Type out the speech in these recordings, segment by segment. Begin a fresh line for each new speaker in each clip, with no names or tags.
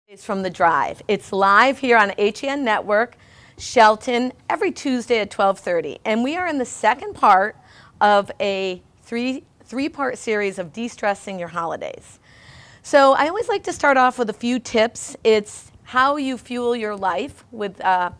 It's from the Drive. It's live here on HEN Network, Shelton, every Tuesday at 12:30. And we are in the second part of a three-part series of de-stressing your holidays. So I always like to start off with a few tips. It's how you fuel your life with how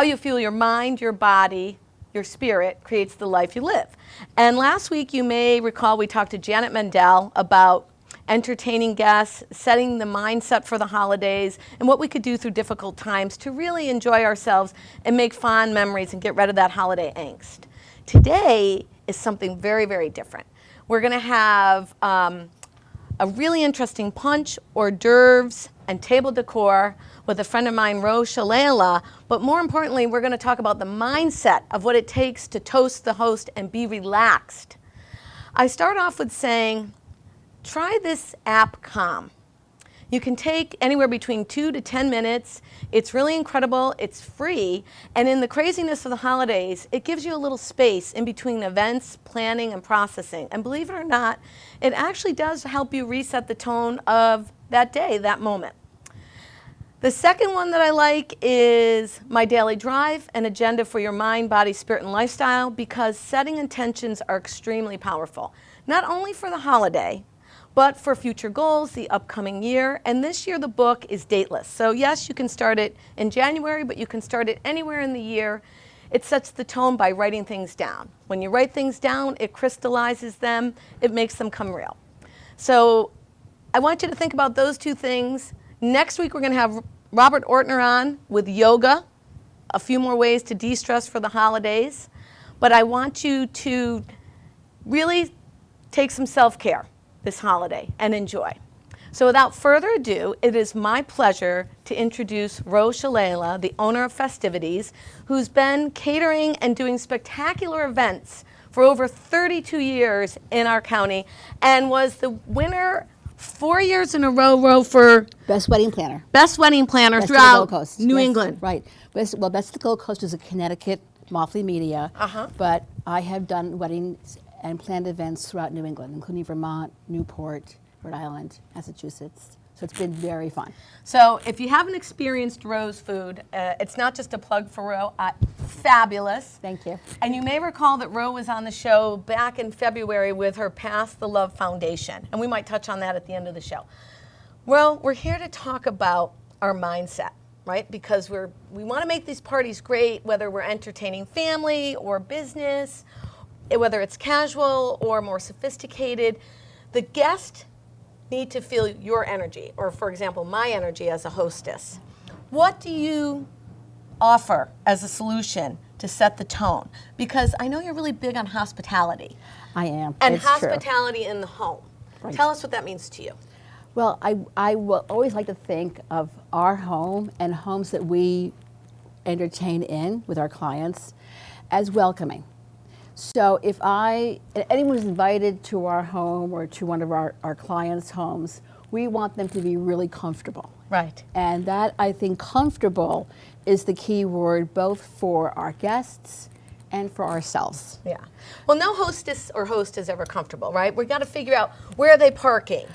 you fuel your mind, your body, your spirit creates the life you live. And last week, you may recall, we talked to Janet Mendel about entertaining guests, setting the mindset for the holidays, and what we could do through difficult times to really enjoy ourselves and make fond memories and get rid of that holiday angst. Today is something very, very different. We're going to have a really interesting punch, hors d'oeuvres, and table decor with a friend of mine, Rose Shalala. But more importantly, we're going to talk about the mindset of what it takes to toast the host and be relaxed. I start off with saying, try this app, Calm. You can take anywhere between 2 to 10 minutes. It's really incredible. It's free. And in the craziness of the holidays, it gives you a little space in between events, planning, and processing. And believe it or not, it actually does help you reset the tone of that day, that moment. The second one that I like is My Daily Drive, an agenda for your mind, body, spirit, and lifestyle, because setting intentions are extremely powerful, not only for the holiday, but for future goals, the upcoming year. And this year, the book is dateless. So yes, you can start it in January, but you can start it anywhere in the year. It sets the tone by writing things down. When you write things down, it crystallizes them. It makes them come real. So I want you to think about those two things. Next week, we're going to have Robert Ortner on with yoga, a few more ways to de-stress for the holidays. But I want you to really take some self-care this holiday and enjoy. So without further ado, it is my pleasure to introduce Rose Shalala, the owner of Festivities, who's been catering and doing spectacular events for over 32 years in our county and was the winner 4 years in a row for
Best Wedding Planner.
Best Wedding Planner
Best of the Gold
throughout
Coast.
New
Yes,
England.
Right. Best of the Gold Coast is a Connecticut monthly media, but I have done weddings and planned events throughout New England, including Vermont, Newport, Rhode Island, Massachusetts. So it's been very fun.
So if you haven't experienced Rose Food, it's not just a plug for Rose, fabulous.
Thank you.
And you may recall that Rose was on the show back in February with her Pass the Love Foundation, and we might touch on that at the end of the show. Well, we're here to talk about our mindset, right? Because we want to make these parties great, whether we're entertaining family or business, whether it's casual or more sophisticated. The guest need to feel your energy, or for example, my energy as a hostess. What do you offer as a solution to set the tone? Because I know you're really big on hospitality.
I am.
And
it's
hospitality in the home.
Right.
Tell us what that means to you.
Well, I will always like to think of our home and homes that we entertain in with our clients as welcoming. So if anyone who's invited to our home or to one of our clients' homes, we want them to be really comfortable.
Right.
And that, I think, comfortable is the key word both for our guests and for ourselves.
Yeah. Well, no hostess or host is ever comfortable, right? We've got to figure out, where are they parking?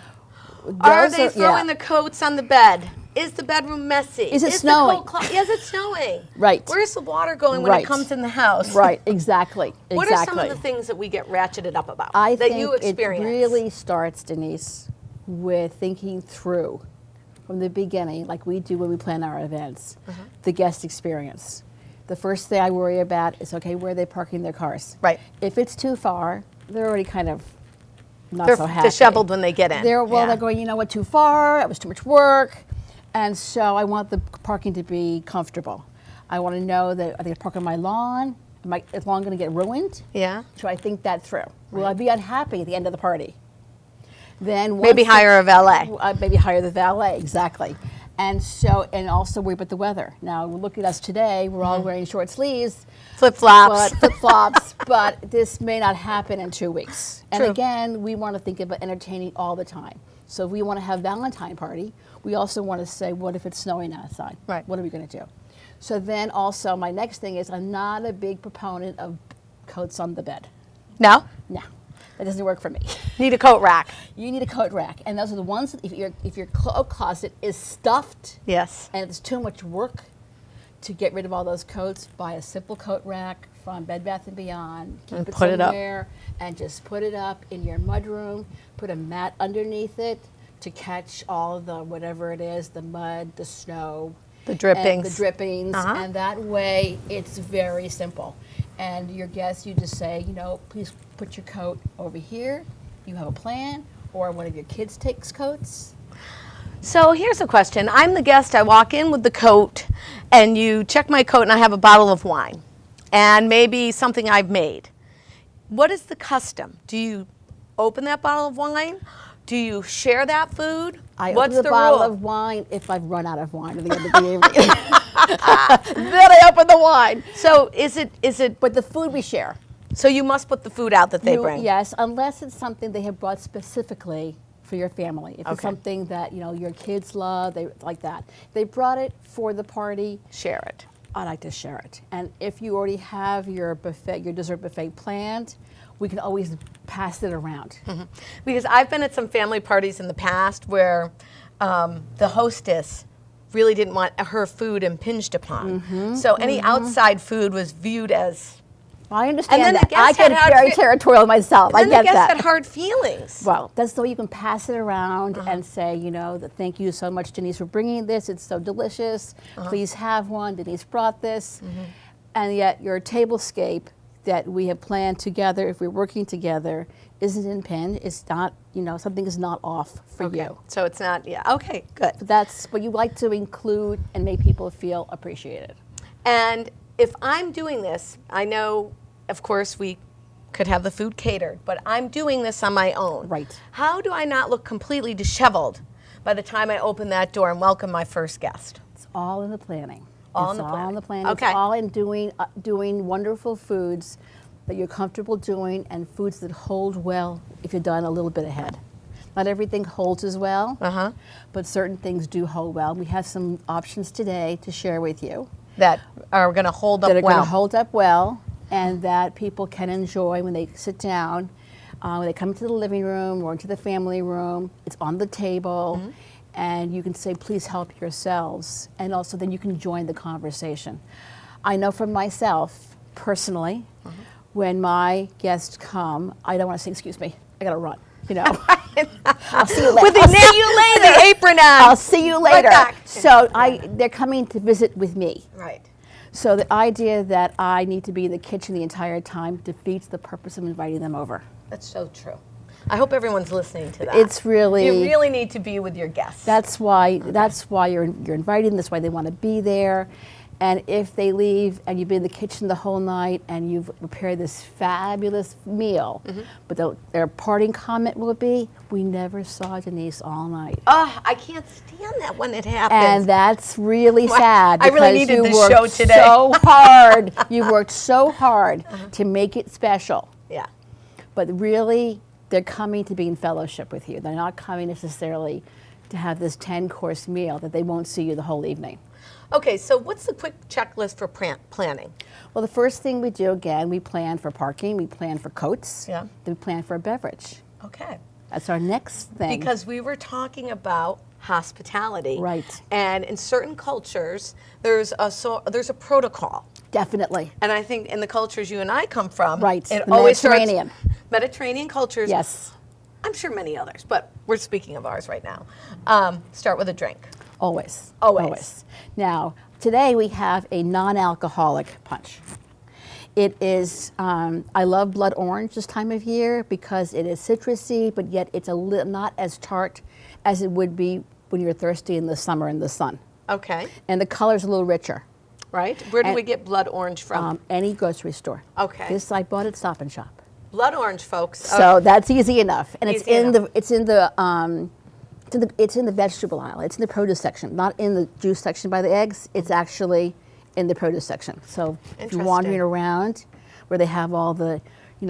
Are they throwing the coats on the bed? Is the bedroom messy?
Is it snowing?
Is it snowing?
Right.
Where's the water going when it comes in the house?
Right, exactly.
What are some of the things that we get ratcheted up about
I
that
think
you experience?
It really starts, Denise, with thinking through from the beginning, like we do when we plan our events, the guest experience. The first thing I worry about is, okay, where are they parking their cars?
Right.
If it's too far, they're already kind of not
They're
so happy.
disheveled when they get in.
They're going, you know what, too far, it was too much work. And so I want the parking to be comfortable. I want to know that are they parking on my lawn? Is the lawn going to get ruined?
Yeah.
So I think that through. Will I be unhappy at the end of the party? Then
maybe hire a valet.
Maybe hire the valet, exactly. And also worry about the weather. Now, look at us today. We're all wearing short sleeves.
Flip-flops.
But this may not happen in 2 weeks. And
True.
again, we want to think about entertaining all the time. So if we want to have Valentine party, we also want to say, what if it's snowing outside?
Right.
What are we going to do? So then also, my next thing is I'm not a big proponent of coats on the bed.
No?
No. That doesn't work for me.
Need a coat rack.
You need a coat rack, and those are the ones that if your coat closet is stuffed
Yes.
and it's too much work to get rid of all those coats, buy a simple coat rack from Bed Bath & Beyond. Keep
And
it
put it up.
somewhere and just put it up in your mudroom. Put a mat underneath it to catch all of the whatever it is, the mud, the snow,
The drippings.
and the drippings,
Uh-huh.
and that way it's very simple. And your guests, you just say, please put your coat over here. You have a plan, or one of your kids takes coats.
So here's a question. I'm the guest. I walk in with the coat, and you check my coat, and I have a bottle of wine, and maybe something I've made. What is the custom? Do you open that bottle of wine? Do you share that food?
I
What's
open the
the
bottle
rule?
of wine if I've run out of wine at the end of the evening. Then I open the wine.
So is it?
But the food we share.
So you must put the food out that they bring.
Yes, unless it's something they have brought specifically for your family. If it's
Okay.
something that your kids love, they like that. They brought it for the party.
Share it.
I like to share it. And if you already have your buffet, your dessert buffet planned, we can always pass it around.
Because I've been at some family parties in the past where the hostess really didn't want her food impinged upon. So any outside food was viewed as.
I understand
then the
that. I
guests had
get
hard
very
fe-
territorial myself. I
And
get
the guests
that.
had hard feelings.
Well, that's the way you can pass it around and say, that thank you so much, Denise, for bringing this. It's so delicious. Please have one. Denise brought this. And yet your tablescape that we have planned together, if we're working together, isn't impinged. It's not, something is not off for you.
So it's not, okay, good.
But that's what you like to include and make people feel appreciated.
And if I'm doing this, I know, of course, we could have the food catered, but I'm doing this on my own.
Right.
How do I not look completely disheveled by the time I open that door and welcome my first guest?
It's all in the planning.
All
it's
in the
all
planning.
in the planning.
Okay.
It's all in doing wonderful foods that you're comfortable doing and foods that hold well if you're done a little bit ahead. Not everything holds as well, but certain things do hold well. We have some options today to share with you
That are going to hold up
that are
well.
going to hold up well and that people can enjoy when they sit down. When they come into the living room or into the family room, it's on the table. And you can say, please help yourselves. And also then you can join the conversation. I know for myself, personally, when my guests come, I don't want to say, excuse me, I got to run, I'll see you later.
With the apron on.
I'll see you later.
back.
So they're coming to visit with me.
Right.
So the idea that I need to be in the kitchen the entire time defeats the purpose of inviting them over.
That's so true. I hope everyone's listening to that.
It's really
You really need to be with your guests.
That's why you're inviting them. That's why they want to be there. And if they leave and you've been in the kitchen the whole night and you've prepared this fabulous meal, but their parting comment will be, we never saw Denise all night.
Oh, I can't stand that when it happens.
And that's really sad
I really
because
needed
you
this
worked
show today.
so hard. You worked so hard to make it special.
Yeah.
But really, they're coming to be in fellowship with you. They're not coming necessarily to have this 10-course meal that they won't see you the whole evening.
Okay, so what's the quick checklist for planning?
Well, the first thing we do, again, we plan for parking, we plan for coats,
Yeah.
then we plan for a beverage.
Okay.
That's our next thing.
Because we were talking about hospitality.
Right.
And in certain cultures, there's a protocol.
Definitely.
And I think in the cultures you and I come from,
Right,
it
the
always
Mediterranean.
Mediterranean cultures.
Yes.
I'm sure many others, but we're speaking of ours right now. Start with a drink.
Always.
Always.
Now, today we have a non-alcoholic punch. It is, I love blood orange this time of year because it is citrusy, but yet it's not as tart as it would be when you're thirsty in the summer in the sun.
Okay.
And the color's a little richer.
Right. Where do
And-
we get blood orange from?
Any grocery store.
Okay.
This I bought at Stop and Shop.
Blood orange, folks.
So that's easy enough, and
Easy enough.
it's in the vegetable aisle. It's in the produce section, not in the juice section by the eggs. It's actually in the produce section. So if you're wandering
Interesting.
around where they have all the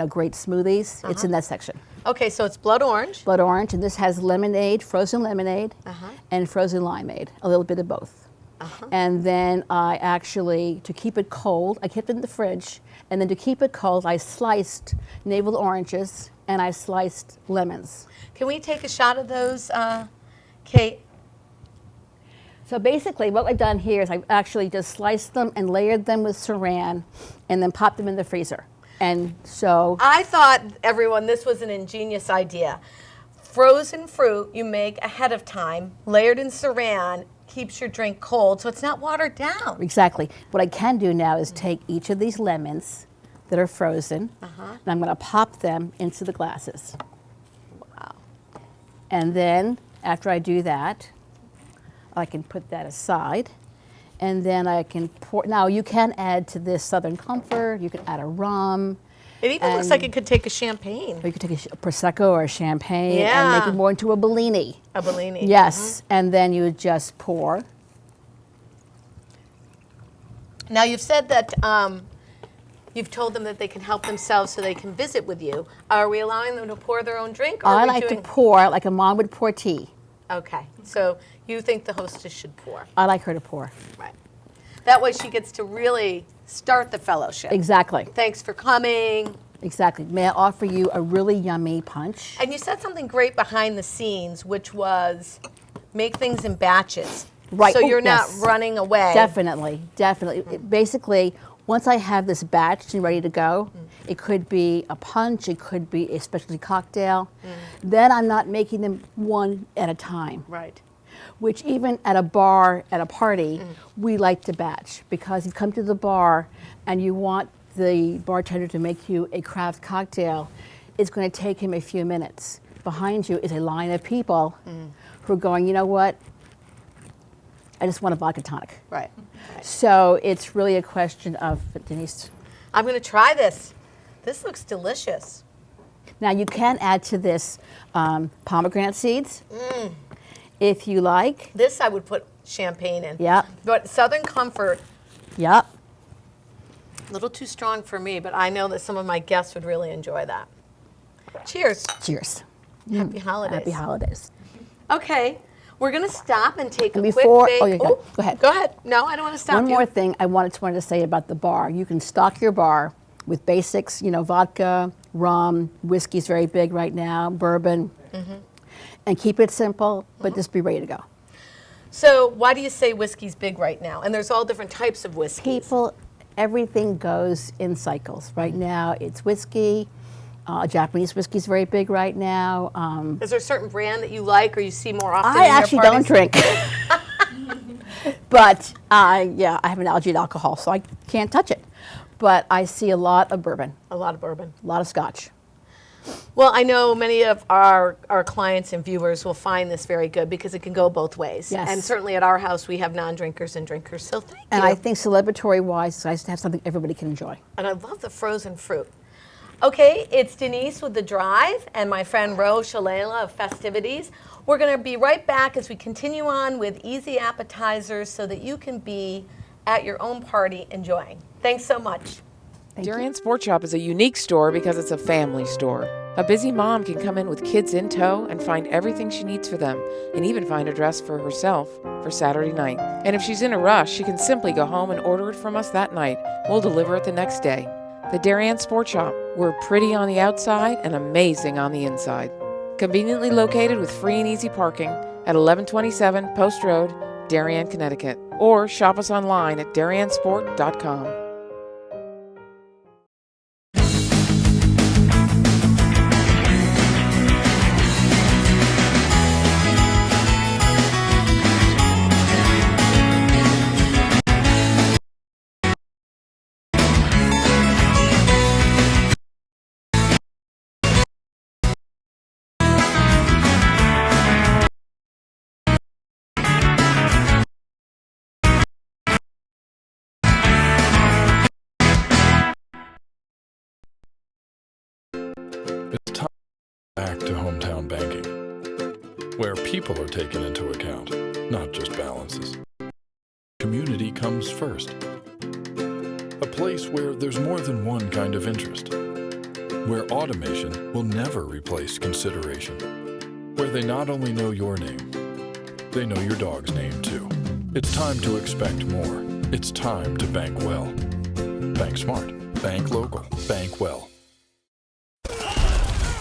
great smoothies, it's in that section.
Okay, so it's blood orange.
Blood orange, and this has lemonade, frozen lemonade, and frozen limeade, a little bit of both. And then I actually, to keep it cold, I kept it in the fridge, and then to keep it cold, I sliced navel oranges and I sliced lemons.
Can we take a shot of those, Kate?
So basically what I've done here is I've actually just sliced them and layered them with saran and then popped them in the freezer. And so
I thought, everyone, this was an ingenious idea. Frozen fruit you make ahead of time, layered in saran, keeps your drink cold so it's not watered down.
exactly. What I can do now is take each of these lemons that are frozen and I'm going to pop them into the glasses.
Wow.
And then after I do that, I can put that aside. And then I can pour. Now you can add to this Southern Comfort. You can add a rum.
It even looks like it could take a champagne.
Or you could take a Prosecco or a champagne and
Yeah.
make it more into a Bellini.
A Bellini.
Yes, and then you would just pour.
Now you've said that you've told them that they can help themselves so they can visit with you. Are we allowing them to pour their own drink? Or
I
are we
like
doing...
to pour like a mom would pour tea.
Okay, so you think the hostess should pour.
I like her to pour.
Right. That way she gets to really start the fellowship.
Exactly,
Thanks for coming.
exactly. May I offer you a really yummy punch?
And you said something great behind the scenes, which was make things in batches.
Right.
So
Oh,
you're not
yes.
running away.
Definitely, definitely. Basically, once I have this batch and ready to go, it could be a punch, it could be a specialty cocktail. Then I'm not making them one at a time.
Right.
Which even at a bar, at a party, we like to batch because you come to the bar and you want the bartender to make you a craft cocktail, it's going to take him a few minutes. Behind you is a line of people who are going, you know what? I just want a vodka tonic.
Right.
So it's really a question of, Denise.
I'm going to try this. This looks delicious.
Now you can add to this pomegranate seeds if you like.
This I would put champagne in.
Yep.
But Southern Comfort,
Yep.
a little too strong for me, but I know that some of my guests would really enjoy that. Cheers.
Cheers.
Happy holidays.
Happy holidays.
Okay. We're going to stop and take a
Before-
quick break.
oh, yeah, go ahead.
Go ahead. No, I don't want to stop
One
you.
more thing I wanted to say about the bar. You can stock your bar with basics, vodka, rum, whiskey's very big right now, bourbon, and keep it simple, but just be ready to go.
So why do you say whiskey's big right now? And there's all different types of whiskeys.
People, everything goes in cycles. Right now, it's whiskey. Japanese whiskey's very big right now.
Is there a certain brand that you like or you see more often
I
in your
actually don't
parties?
drink. But I have an allergy to alcohol, so I can't touch it. But I see a lot of bourbon,
A lot of bourbon.
a lot of scotch.
Well, I know many of our clients and viewers will find this very good because it can go both ways.
Yes.
And certainly at our house, we have non-drinkers and drinkers, so thank
And
you.
I think celebratory-wise, it's nice to have something everybody can enjoy.
And I love the frozen fruit. Okay, it's Denise with The Drive and my friend Ro Shalala of Festivities. We're going to be right back as we continue on with easy appetizers so that you can be at your own party enjoying. Thanks so much.
Darien Sport Shop is a unique store because it's a family store. A busy mom can come in with kids in tow and find everything she needs for them, and even find a dress for herself for Saturday night. And if she's in a rush, she can simply go home and order it from us that night. We'll deliver it the next day. The Darien Sport Shop. We're pretty on the outside and amazing on the inside. Conveniently located with free and easy parking at 1127 Post Road, Darien, Connecticut. Or shop us online at dariensport.com.
It's time back to hometown banking, where people are taken into account, not just balances. Community comes first. A place where there's more than one kind of interest. Where automation will never replace consideration. Where they not only know your name, they know your dog's name too. It's time to expect more. It's time to bank well. Bank smart. Bank local. Bank well.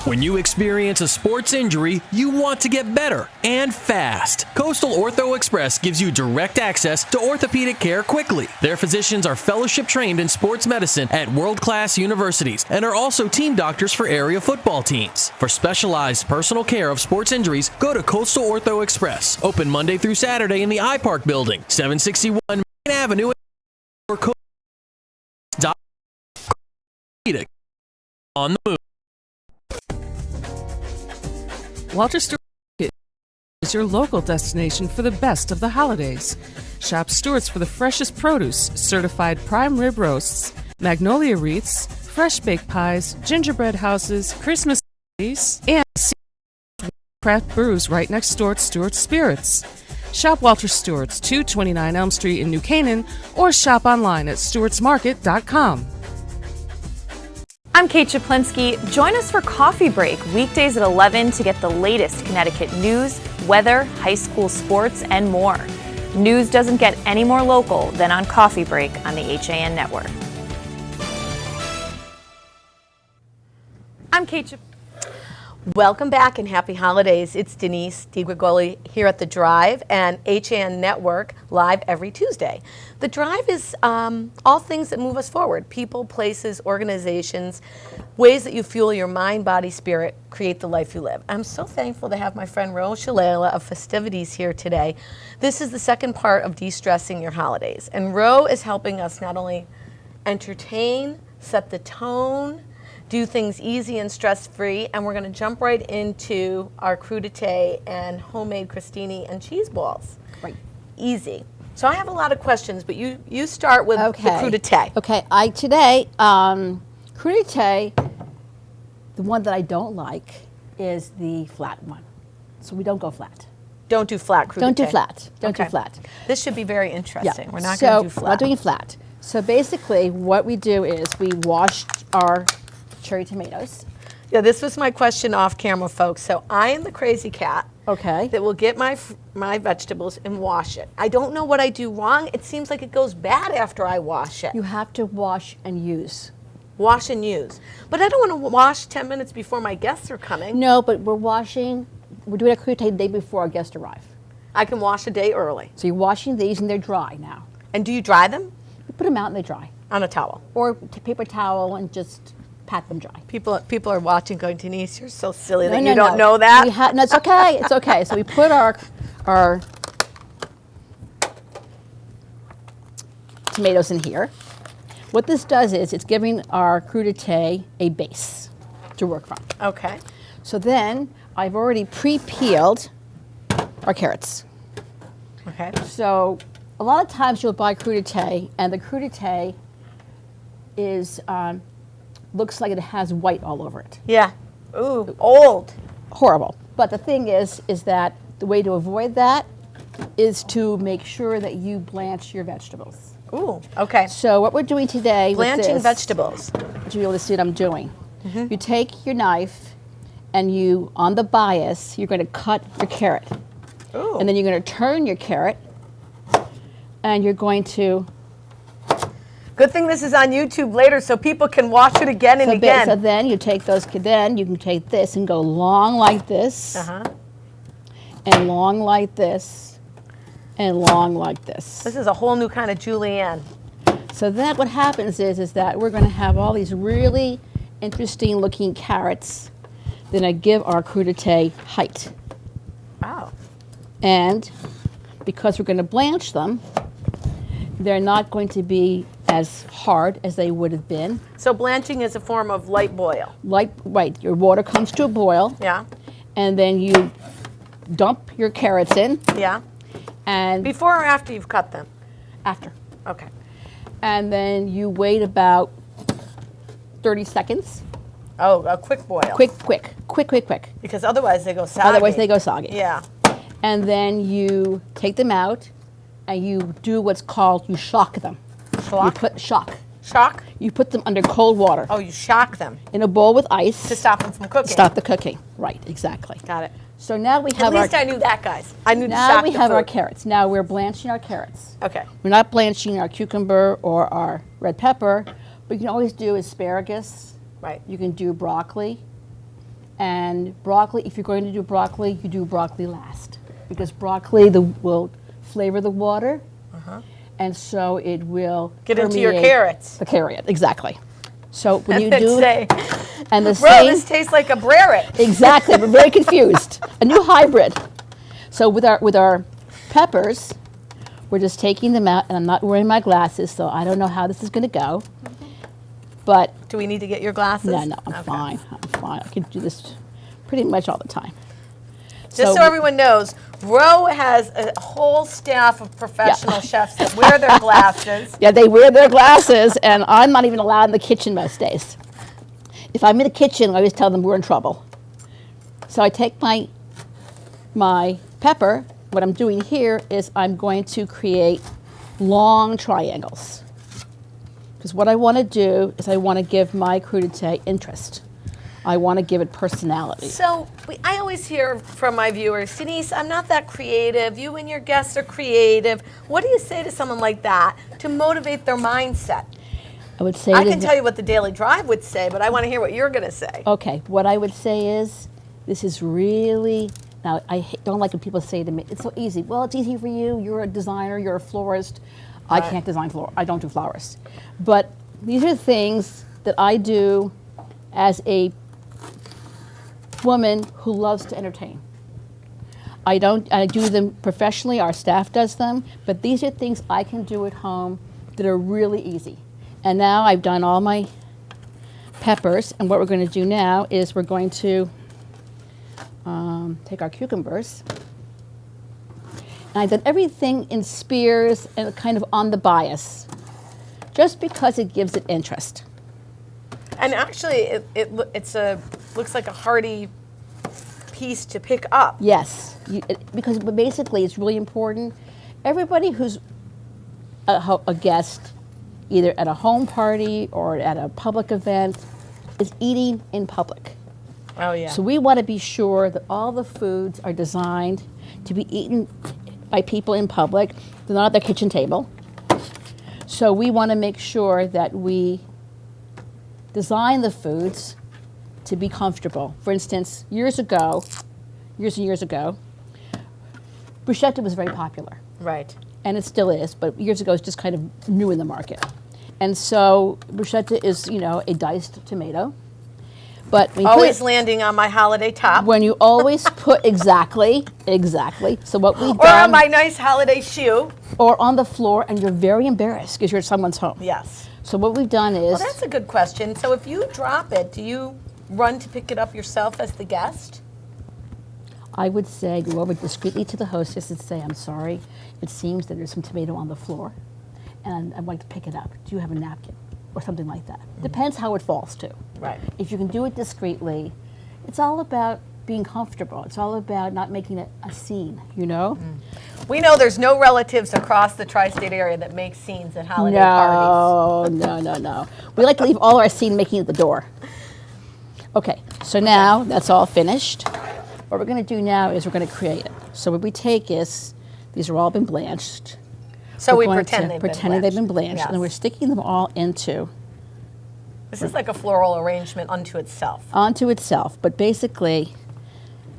When you experience a sports injury, you want to get better and fast. Coastal Ortho Express gives you direct access to orthopedic care quickly. Their physicians are fellowship trained in sports medicine at world-class universities and are also team doctors for area football teams. For specialized personal care of sports injuries, go to Coastal Ortho Express. Open Monday through Saturday in the iPark building, 761 Main Avenue, or on the move.
Walter Stewart is your local destination for the best of the holidays. Shop Stewart's for the freshest produce, certified prime rib roasts, magnolia wreaths, fresh baked pies, gingerbread houses, Christmas trees, and craft brews right next door at Stewart's Spirits. Shop Walter Stewart's, 229 Elm Street in New Canaan, or shop online at stewartsmarket.com.
I'm Kate Chaplinsky. Join us for Coffee Break, weekdays at 11 to get the latest Connecticut news, weather, high school sports, and more. News doesn't get any more local than on Coffee Break on the HAN Network. I'm Kate Chaplinsky.
Welcome back and happy holidays. It's Denise DiGrigoli here at The Drive and HAN Network live every Tuesday. The Drive is all things that move us forward. People, places, organizations, ways that you fuel your mind, body, spirit, create the life you live. I'm so thankful to have my friend Ro Shalala of Festivities here today. This is the second part of de-stressing your holidays. And Ro is helping us not only entertain, set the tone, do things easy and stress-free, and we're going to jump right into our crudité and homemade crostini and cheese balls.
Right.
Easy. So I have a lot of questions, but you start with the crudité.
Okay, crudité, the one that I don't like is the flat one. So we don't go flat.
Don't do flat crudité.
Don't do flat. Don't do flat.
This should be very interesting.
Yeah.
We're not going to do flat.
We're not doing flat. So basically what we do is we wash our cherry tomatoes.
Yeah, this was my question off camera, folks. So I am the crazy cat that will get my vegetables and wash it. I don't know what I do wrong. It seems like it goes bad after I wash it.
You have to wash and use.
Wash and use. But I don't want to wash 10 minutes before my guests are coming.
No, but we're doing a crudité the day before our guests arrive.
I can wash a day early.
So you're washing these and they're dry now.
And do you dry them?
You put them out and they dry.
On a towel?
Or paper towel and just pat them dry.
People are watching going, Denise, you're so silly that you don't know that.
No, it's okay. It's okay. So we put our tomatoes in here. What this does is it's giving our crudité a base to work from.
Okay.
So then I've already pre-peeled our carrots.
Okay.
So a lot of times you'll buy crudité and the crudité is looks like it has white all over it.
Yeah. Ooh, old.
Horrible. But the thing is that the way to avoid that is to make sure that you blanch your vegetables.
Ooh, okay.
So what we're doing today
Blanching
with this,
vegetables.
you'll be able to see what I'm doing. You take your knife and you, on the bias, you're going to cut your carrot.
Ooh.
And then you're going to turn your carrot and you're going to...
Good thing this is on YouTube later so people can watch it again and again.
So then you take those, then you can take this and go long like this, and long like this, and long like this.
This is a whole new kind of julienne.
So then what happens is that we're going to have all these really interesting looking carrots that I give our crudité height.
Wow.
And because we're going to blanch them, they're not going to be as hard as they would have been.
So blanching is a form of light boil.
Right, your water comes to a boil.
Yeah.
And then you dump your carrots in.
Yeah.
And
before or after you've cut them?
After.
Okay.
And then you wait about 30 seconds.
Oh, a quick boil.
Quick.
Because otherwise they go soggy.
Otherwise they go soggy.
Yeah.
And then you take them out and you do what's called, you shock them.
Shock?
You put them under cold water.
Oh, you shock them.
In a bowl with ice.
To stop them from cooking.
Stop the cooking. Right, exactly.
Got it.
So now we have
At least I knew that, guys. I knew to shock
Now we
the
have our
food.
carrots. Now we're blanching our carrots.
Okay.
We're not blanching our cucumber or our red pepper. What you can always do asparagus.
Right.
You can do broccoli. And broccoli, if you're going to do broccoli, you do broccoli last. Because broccoli will flavor the water, and so it will
Get into your
permeate
carrots.
the carrot, exactly. So when you
And then
do
say,
and the
bro,
same,
this tastes like a breret.
exactly, we're very confused. A new hybrid. So with our peppers, we're just taking them out, and I'm not wearing my glasses, so I don't know how this is going to go. But
Do we need to get your glasses?
no, I'm fine. I'm fine. I can do this pretty much all the time.
Just so everyone knows, Ro has a whole staff of professional chefs that wear their glasses.
Yeah, they wear their glasses, and I'm not even allowed in the kitchen most days. If I'm in the kitchen, I always tell them we're in trouble. So I take my pepper. What I'm doing here is I'm going to create long triangles. Because what I want to do is I want to give my crudité interest. I want to give it personality.
So I always hear from my viewers, Denise, I'm not that creative. You and your guests are creative. What do you say to someone like that to motivate their mindset?
I would say
I
to
can
the-
tell you what the Daily Drive would say, but I want to hear what you're going to say.
Okay, what I would say is, this is really, now I don't like when people say to me, it's so easy. Well, it's easy for you, you're a designer, you're a florist. I can't design flowers, I don't do flowers. But these are things that I do as a woman who loves to entertain. I do them professionally, our staff does them, but these are things I can do at home that are really easy. And now I've done all my peppers, and what we're going to do now is we're going to take our cucumbers. And I've done everything in spears and kind of on the bias, just because it gives it interest.
And actually, looks like a hearty piece to pick up.
Yes, because basically it's really important. Everybody who's a guest, either at a home party or at a public event, is eating in public.
Oh, yeah.
So we want to be sure that all the foods are designed to be eaten by people in public. They're not at their kitchen table. So we want to make sure that we design the foods to be comfortable. For instance, years and years ago, bruschetta was very popular.
Right.
And it still is, but years ago it's just kind of new in the market. And so bruschetta is, a diced tomato. But when you
Always landing on my holiday top.
when you always put exactly. So what we've
Or on
done,
my nice holiday shoe.
or on the floor, and you're very embarrassed because you're at someone's home.
Yes.
So what we've done is,
Well, that's a good question. So if you drop it, do you run to pick it up yourself as the guest?
I would say go over discreetly to the hostess and say, I'm sorry, it seems that there's some tomato on the floor, and I'd like to pick it up. Do you have a napkin? Or something like that. Depends how it falls too.
Right.
If you can do it discreetly, it's all about being comfortable. It's all about not making it a scene,
We know there's no relatives across the tri-state area that make scenes at holiday parties.
No. We like to leave all our scene making at the door. Okay, so now that's all finished. What we're going to do now is we're going to create it. So what we take is, these have all been blanched.
So we
We're going
pretend
to
they've
pretend they've been blanched, and then we're
Yes.
sticking them all into
This is like a floral arrangement unto itself.
onto itself. But basically,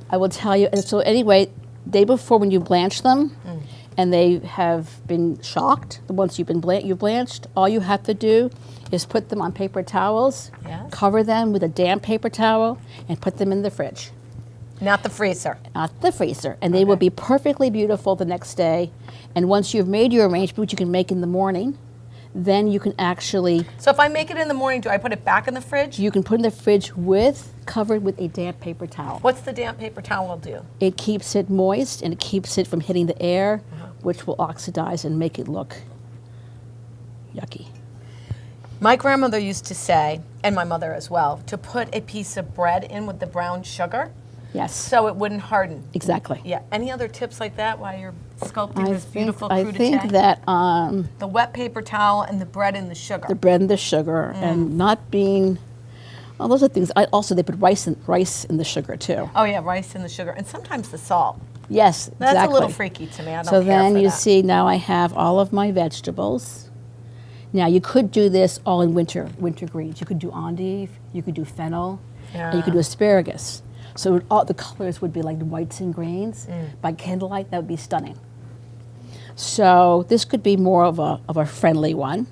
I will tell you. And so anyway, day before when you blanch them, and they have been shocked, the ones you've blanched, all you have to do is put them on paper towels,
Yes.
cover them with a damp paper towel, and put them in the fridge,
Not the freezer.
not the freezer, and they will be perfectly beautiful the next day. And once you've made your arrangement, which you can make in the morning, then you can actually
So if I make it in the morning, do I put it back in the fridge?
you can put in the fridge covered with a damp paper towel.
What's the damp paper towel do?
It keeps it moist and it keeps it from hitting the air, which will oxidize and make it look yucky.
My grandmother used to say, and my mother as well, to put a piece of bread in with the brown sugar
Yes,
so it wouldn't harden.
exactly.
Yeah. Any other tips like that while you're sculpting this beautiful
I
crudité?
think that
The wet paper towel and the bread and the sugar.
the bread and the sugar and not being, well, those are things. They put rice in the sugar too.
Oh yeah, rice and the sugar, and sometimes the salt.
Yes,
That's
exactly.
a little freaky to me. I don't
So
care
then
for
you
that.
see, now I have all of my vegetables. Now you could do this all in winter greens. You could do endive, you could do fennel, and you could do asparagus. So all the colors would be like whites and greens. By candlelight, that would be stunning. So this could be more of a friendly one.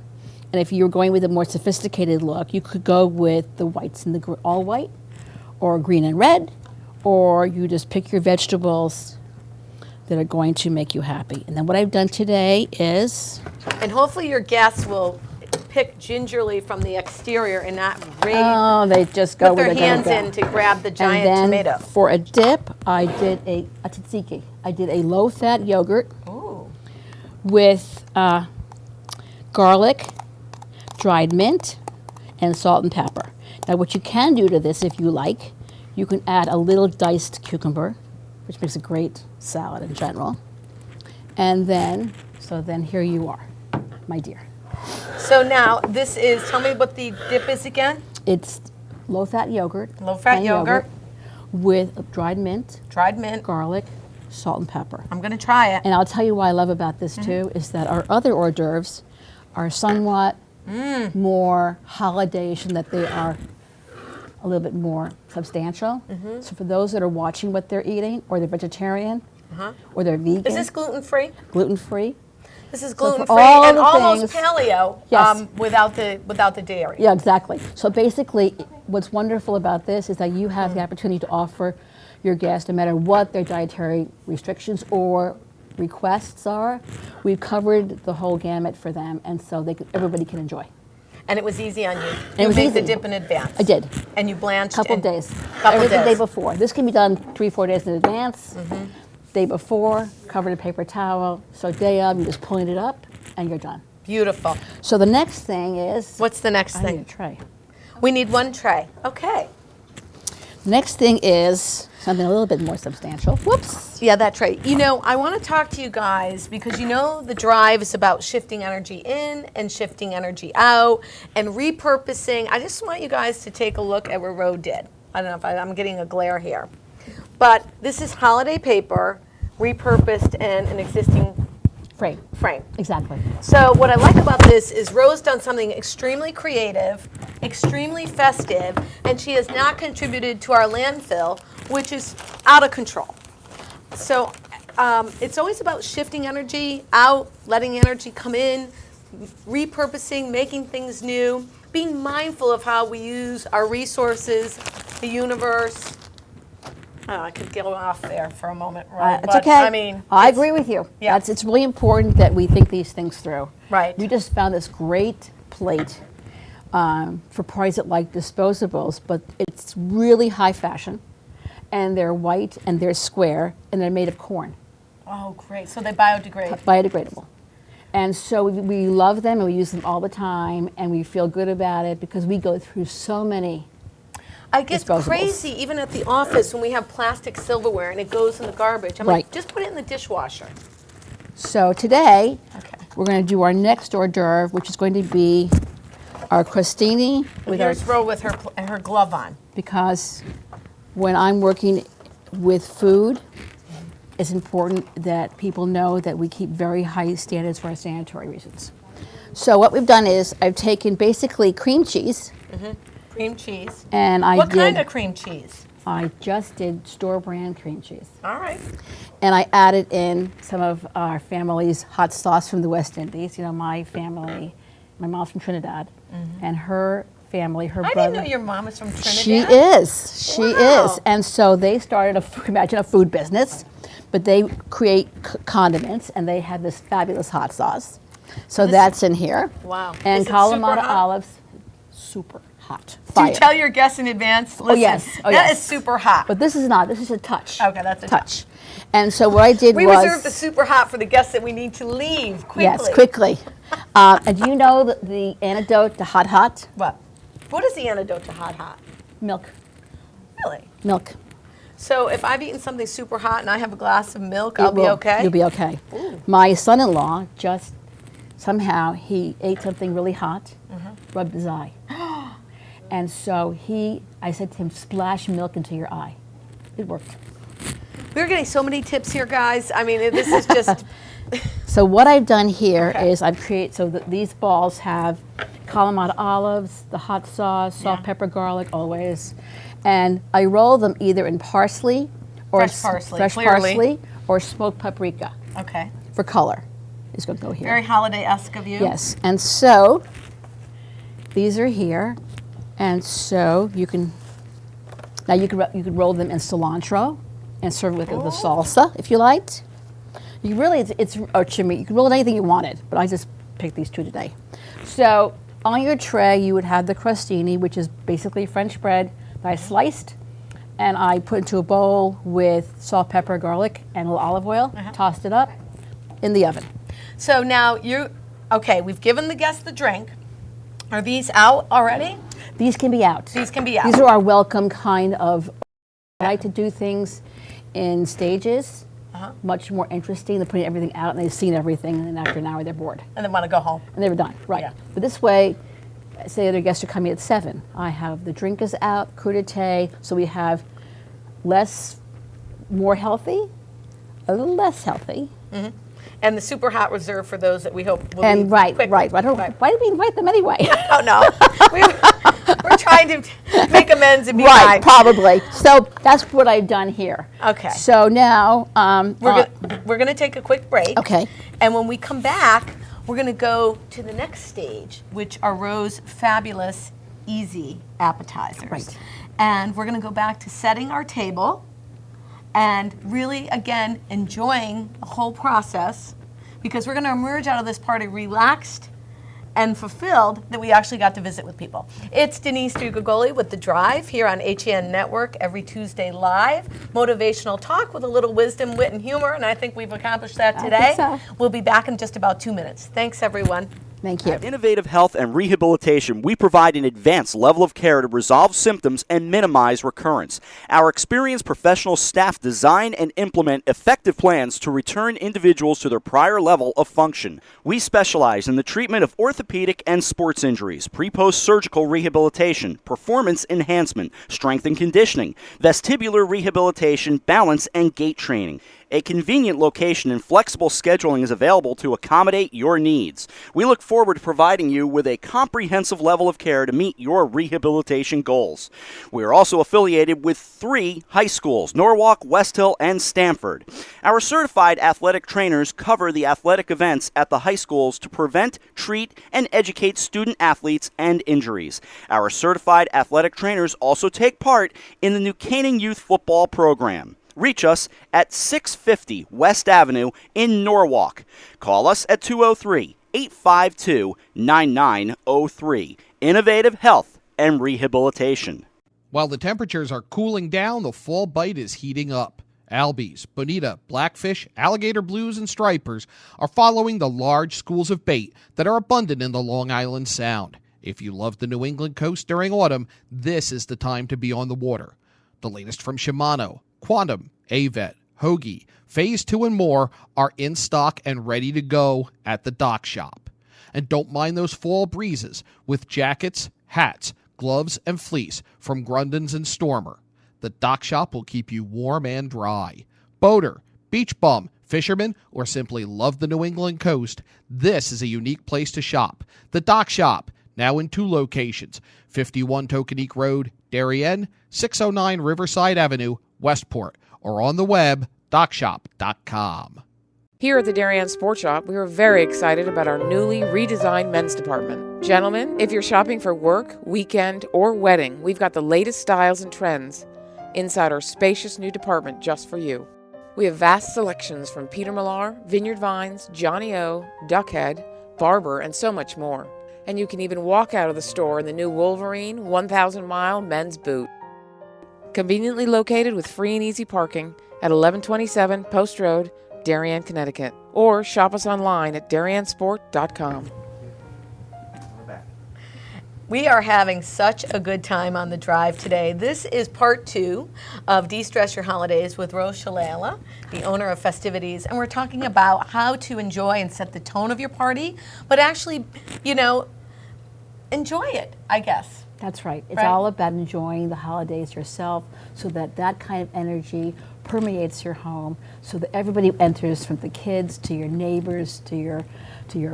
And if you're going with a more sophisticated look, you could go with the whites and the all white, or green and red, or you just pick your vegetables that are going to make you happy. And then what I've done today is...
And hopefully your guests will pick gingerly from the exterior and not
Oh, they just go
put
where
their
they're
hands
gonna go.
in to grab the
And
giant
then
tomato.
for a dip, I did a tzatziki. I did a low-fat yogurt
Ooh.
with garlic, dried mint, and salt and pepper. Now what you can do to this, if you like, you can add a little diced cucumber, which makes a great salad in general. And then, so then here you are, my dear.
So now this is, tell me what the dip is again.
It's low-fat yogurt.
Low-fat
plain
yogurt.
with dried mint,
Dried mint.
garlic, salt and pepper.
I'm going to try it.
And I'll tell you what I love about this too, is that our other hors d'oeuvres are somewhat more holiday-ish in that they are a little bit more substantial. So for those that are watching what they're eating, or they're vegetarian, or they're vegan,
Is this gluten-free?
gluten-free.
This is
So for
gluten-free
all
and
the
almost
things-
paleo
Yes.
without the dairy.
Yeah, exactly. So basically, what's wonderful about this is that you have the opportunity to offer your guests, no matter what their dietary restrictions or requests are, we've covered the whole gamut for them, and so everybody can enjoy.
And it was easy on you.
it
You
was
made the
easy.
dip in advance.
I did.
And you blanched.
Couple
and-
days.
Couple
Everything
days.
day before. This can be done 3-4 days in advance. Day before, covered in paper towel. So day of, you're just pulling it up, and you're done.
Beautiful.
So the next thing is...
What's the next
I need a
thing?
tray.
We need one tray. Okay.
Next thing is something a little bit more substantial. Whoops.
Yeah, that tray. You know, I want to talk to you guys because you know the drive is about shifting energy in and shifting energy out and repurposing. I just want you guys to take a look at what Ro did. I don't know if I'm getting a glare here. But this is holiday paper repurposed in an existing frame.
Exactly.
So what I like about this is Ro's done something extremely creative, extremely festive, and she has not contributed to our landfill, which is out of control. So it's always about shifting energy out, letting energy come in, repurposing, making things new, being mindful of how we use our resources, the universe. Oh, I could go off there for a moment, right?
It's okay.
I mean,
I
it's-
agree with you.
Yeah.
It's really important that we think these things through.
Right.
We just found this great plate for parties that like disposables, but it's really high fashion, and they're white and they're square and they're made of corn,
Oh, great. So they biodegrade.
biodegradable. And so we love them and we use them all the time, and we feel good about it because we go through so many.
I get
Disposables.
crazy even at the office when we have plastic silverware and it goes in the garbage. I'm
Right.
like, just put it in the dishwasher.
So today,
Okay.
we're going to do our next hors d'oeuvre, which is going to be our crostini with our
Here's Ro with her glove on.
because when I'm working with food, it's important that people know that we keep very high standards for our sanitary reasons. So what we've done is I've taken basically cream cheese,
Cream cheese.
and
What kind of cream cheese?
I just did store brand cream cheese,
All right.
and I added in some of our family's hot sauce from the West Indies. You know, my family, my mom's from Trinidad, and her family, her
I
brother.
didn't know your mom was from Trinidad.
She is. She
Wow.
is. And so they started imagine a food business, but they create condiments, and they have this fabulous hot sauce. So that's in here.
Wow.
And
Is it super
Kalamata
hot?
olives, super hot.
Do
Fire.
you tell your guests in advance? Listen,
yes. Oh,
that
yes.
is super hot.
But this is not. This is a touch.
Okay, that's a
touch. And so what I did
we
was
reserve the super hot for the guests that we need to leave quickly.
yes, quickly. And do you know the antidote to hot?
What? What is the antidote to hot?
Milk.
Really?
Milk.
So if I've eaten something super hot and I have a glass of milk, I'll be
will-
okay?
You'll be okay. My son-in-law just somehow he ate something really hot, rubbed his eye, and so I said to him, "Splash milk into your eye." It worked.
We're getting so many tips here, guys. I mean, this is just...
So what I've done here
Okay.
is I've created so that these balls have Kalamata olives, the hot sauce, salt,
Yeah.
pepper, garlic, always, And I roll them either in parsley or
Fresh parsley,
fresh
clearly.
parsley or smoked paprika
Okay.
for color. Is going to go here.
Very holiday-esque of you.
Yes, and so these are here, and so you can you could roll them in cilantro and serve it with the salsa if you liked. You really it's or chimichurri. You can roll it anything you wanted, but I just picked these two today. So on your tray you would have the crostini, which is basically French bread that I sliced, and I put into a bowl with salt, pepper, garlic, and a little olive oil. Tossed it up in the oven.
So now we've given the guests the drink. Are these out already?
These can be out.
These can be out.
These are our welcome kind of. I like to do things in stages, much more interesting than putting everything out and they've seen everything, and then after an hour they're bored.
And then want to go home.
And they were done, right.
Yeah.
But this way, say other guests are coming at 7. I have the drink is out, crudité, so we have more healthy, a little less healthy.
Mm-hmm. And the super hot reserve for those that we hope will
And
be
right. Why did we invite them anyway?
Oh no, we're trying to make amends and be
Right,
kind.
probably. So that's what I've done here.
Okay.
So now
We're gonna take a quick break.
Okay.
And when we come back, we're gonna go to the next stage, which are Rose's fabulous, easy appetizers.
Right.
And we're gonna go back to setting our table, and really, again, enjoying the whole process, because we're going to emerge out of this party relaxed and fulfilled that we actually got to visit with people. It's Denise DiGrigoli with The Drive here on HEN Network every Tuesday live. Motivational talk with a little wisdom, wit, and humor, and I think we've accomplished that today.
so.
We'll be back in just about 2 minutes. Thanks, everyone.
Thank you.
At Innovative Health and Rehabilitation, we provide an advanced level of care to resolve symptoms and minimize recurrence. Our experienced professional staff design and implement effective plans to return individuals to their prior level of function. We specialize in the treatment of orthopedic and sports injuries, pre-post surgical rehabilitation, performance enhancement, strength and conditioning, vestibular rehabilitation, balance, and gait training. A convenient location and flexible scheduling is available to accommodate your needs. We look forward to providing you with a comprehensive level of care to meet your rehabilitation goals. We are also affiliated with 3 high schools, Norwalk, West Hill, and Stamford. Our certified athletic trainers cover the athletic events at the high schools to prevent, treat, and educate student athletes and injuries. Our certified athletic trainers also take part in the New Canaan Youth Football Program. Reach us at 650 West Avenue in Norwalk. Call us at 203-852-9903. Innovative Health and Rehabilitation.
While the temperatures are cooling down, the fall bite is heating up. Albies, bonita, blackfish, alligator blues, and stripers are following the large schools of bait that are abundant in the Long Island Sound. If you love the New England coast during autumn, this is the time to be on the water. The latest from Shimano, Quantum, Avet, Hoagie, Phase 2 and more are in stock and ready to go at the Dock Shop. And don't mind those fall breezes with jackets, hats, gloves, and fleece from Grundens and Stormer. The Dock Shop will keep you warm and dry. Boater, beach bum, fisherman, or simply love the New England coast, this is a unique place to shop. The Dock Shop, now in 2 locations, 51 Tokenique Road, Darien, 609 Riverside Avenue, Westport, or on the web, dockshop.com.
Here at the Darien Sports Shop, we are very excited about our newly redesigned men's department. Gentlemen, if you're shopping for work, weekend, or wedding, we've got the latest styles and trends inside our spacious new department just for you. We have vast selections from Peter Millar, Vineyard Vines, Johnny O, Duckhead, Barber, and so much more. And you can even walk out of the store in the new Wolverine 1,000-mile men's boot. Conveniently located with free and easy parking at 1127 Post Road, Darien, Connecticut. Or shop us online at dariensport.com.
We are having such a good time on the drive today. This is part 2 of De-Stress Your Holidays with Rose Shalala, the owner of Festivities, and we're talking about how to enjoy and set the tone of your party, but actually, enjoy it, I guess.
That's right. It's
Right.
all about enjoying the holidays yourself so that that kind of energy permeates your home so that everybody enters, from the kids to your neighbors to your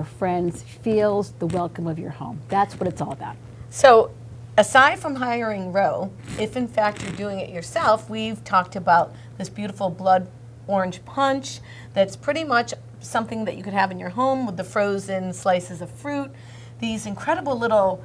friends, feels the welcome of your home. That's what it's all about.
So aside from hiring Ro, if in fact you're doing it yourself, we've talked about this beautiful blood orange punch that's pretty much something that you could have in your home with the frozen slices of fruit, these incredible little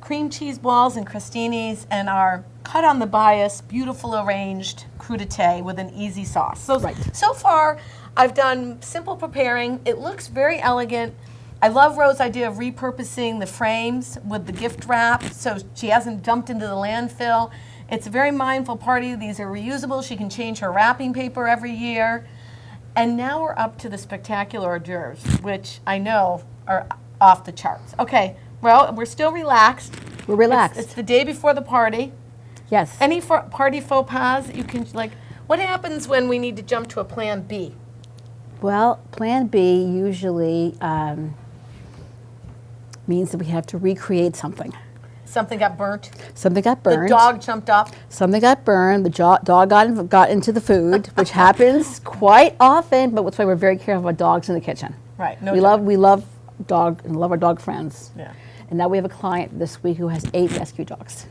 cream cheese balls and crostinis, and our cut on the bias, beautiful arranged crudité with an easy sauce. So, so far, I've done simple preparing. It looks very elegant. I love Ro's idea of repurposing the frames with the gift wrap so she hasn't dumped into the landfill. It's a very mindful party. These are reusable. She can change her wrapping paper every year. And now we're up to the spectacular hors d'oeuvres, which I know are off the charts. Okay, Ro, we're still relaxed.
We're relaxed.
It's the day before the party.
Yes.
Any party faux pas that you can, like, what happens when we need to jump to a plan B?
Well, plan B usually means that we have to recreate something.
Something got burnt.
Something got burned.
The dog jumped up.
Something got burned. The dog got into the food, which happens quite often. But that's why we're very careful about dogs in the kitchen.
Right.
We love dog and love our dog friends.
Yeah.
And now we have a client this week who has 8 rescue dogs.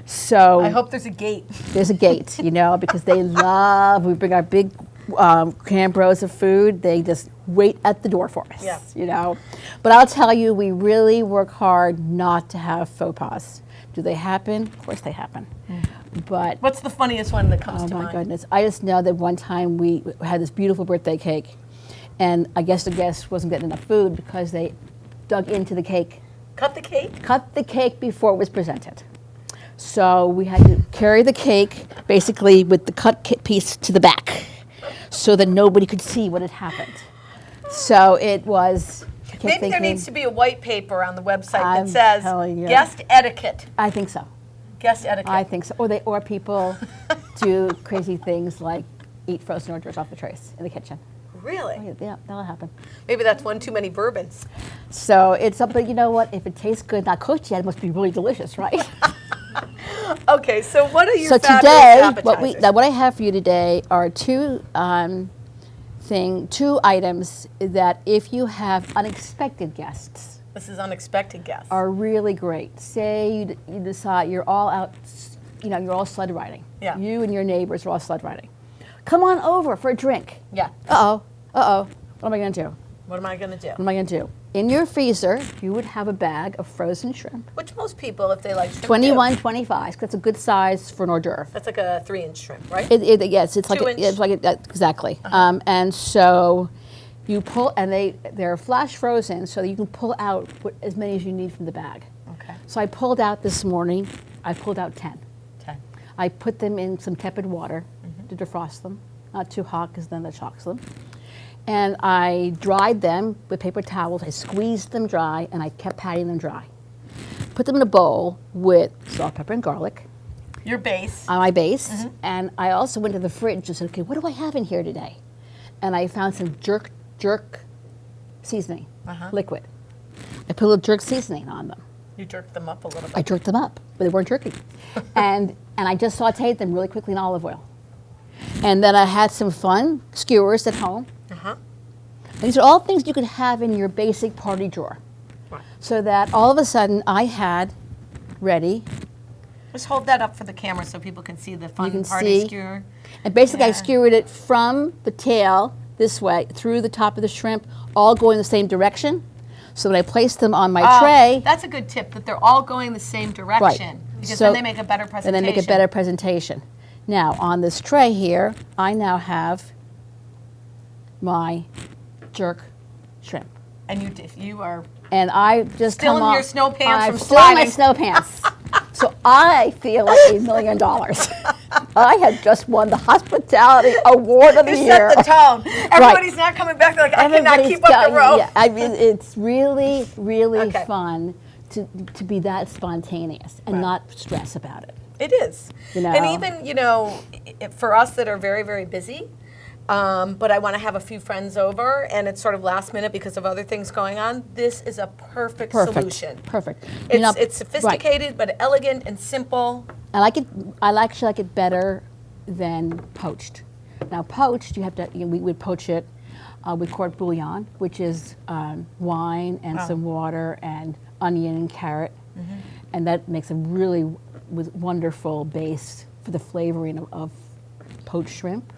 So
I hope there's a gate.
There's a gate, because they love. We bring our big Cambros of food. They just wait at the door for us.
Yeah.
But I'll tell you, we really work hard not to have faux pas. Do they happen? Of course they happen. But
what's the funniest one that comes to mind?
Oh my goodness! I just know that one time we had this beautiful birthday cake, and I guess the guest wasn't getting enough food because they dug into the cake.
Cut the cake?
Cut the cake before it was presented. So we had to carry the cake basically with the cut piece to the back so that nobody could see what had happened. So it was...
Maybe there needs to be a white paper on the website
I'm
that says
telling you.
guest etiquette.
I think so.
Guest etiquette.
I think so. Or people do crazy things like eat frozen hors d'oeuvres off the trays in the kitchen.
Really?
Oh, yeah, that'll happen.
Maybe that's one too many bourbons.
So it's something, you know what? If it tastes good, not cooked yet, it must be really delicious, right?
Okay, so what are your
so
fabulous
today,
appetizers?
what I have for you today are two items that if you have unexpected guests,
this is unexpected guests,
are really great. Say you decide you're all out, you're all sled riding.
Yeah.
You and your neighbors are all sled riding. Come on over for a drink.
Yeah.
Uh-oh. What am I going to do?
What am I going to do?
What am I going to do? In your freezer, you would have a bag of frozen shrimp.
Which most people, if they like shrimp,
21,
do.
25. That's a good size for an hors d'oeuvre.
That's like a 3-inch shrimp, right?
Yes, it's like
2-inch.
It's like exactly. And so you pull, and they're flash frozen, so you can pull out as many as you need from the bag.
Okay.
So I pulled out this morning. I pulled out 10.
10.
I put them in some tepid water to defrost them, not too hot because then that shocks them. And I dried them with paper towels. I squeezed them dry, and I kept patting them dry. Put them in a bowl with salt, pepper, and garlic.
Your base.
On my base. And I also went to the fridge and said, okay, what do I have in here today? And I found some jerk seasoning, liquid. I put a little jerk seasoning on them.
You jerked them up a little bit.
I jerked them up, but they weren't jerky. and I just sauteed them really quickly in olive oil. And then I had some fun skewers at home. And these are all things you could have in your basic party drawer.
Right.
So that all of a sudden I had ready.
Just hold that up for the camera so people can see the fun party skewer.
And basically I skewered it from the tail this way through the top of the shrimp, all going the same direction. So when I placed them on my tray.
That's a good tip, that they're all going the same direction.
Right.
Because
So-
then they make a better presentation.
And they make a better presentation. Now, on this tray here, I now have my jerk shrimp.
And you are
And I just
still
come
in
off,
your snow pants
I'm
from
still in my
sliding.
snow pants. So I feel like $1 million. I have just won the hospitality award of the
You
year.
set the tone. Everybody's not coming back. They're like, I cannot keep up the rope.
Yeah, I mean, it's really, really
Okay.
fun to be that spontaneous and not stress about it.
It is.
You know?
And even, for us that are very, very busy, but I want to have a few friends over, and it's sort of last minute because of other things going on, this is a perfect solution.
Perfect.
It's sophisticated, but elegant and simple.
I actually like it better than poached. Now poached, you have to. We would poach it with court bouillon, which is wine and some water and onion and carrot, and that makes a really wonderful base for the flavoring of poached shrimp.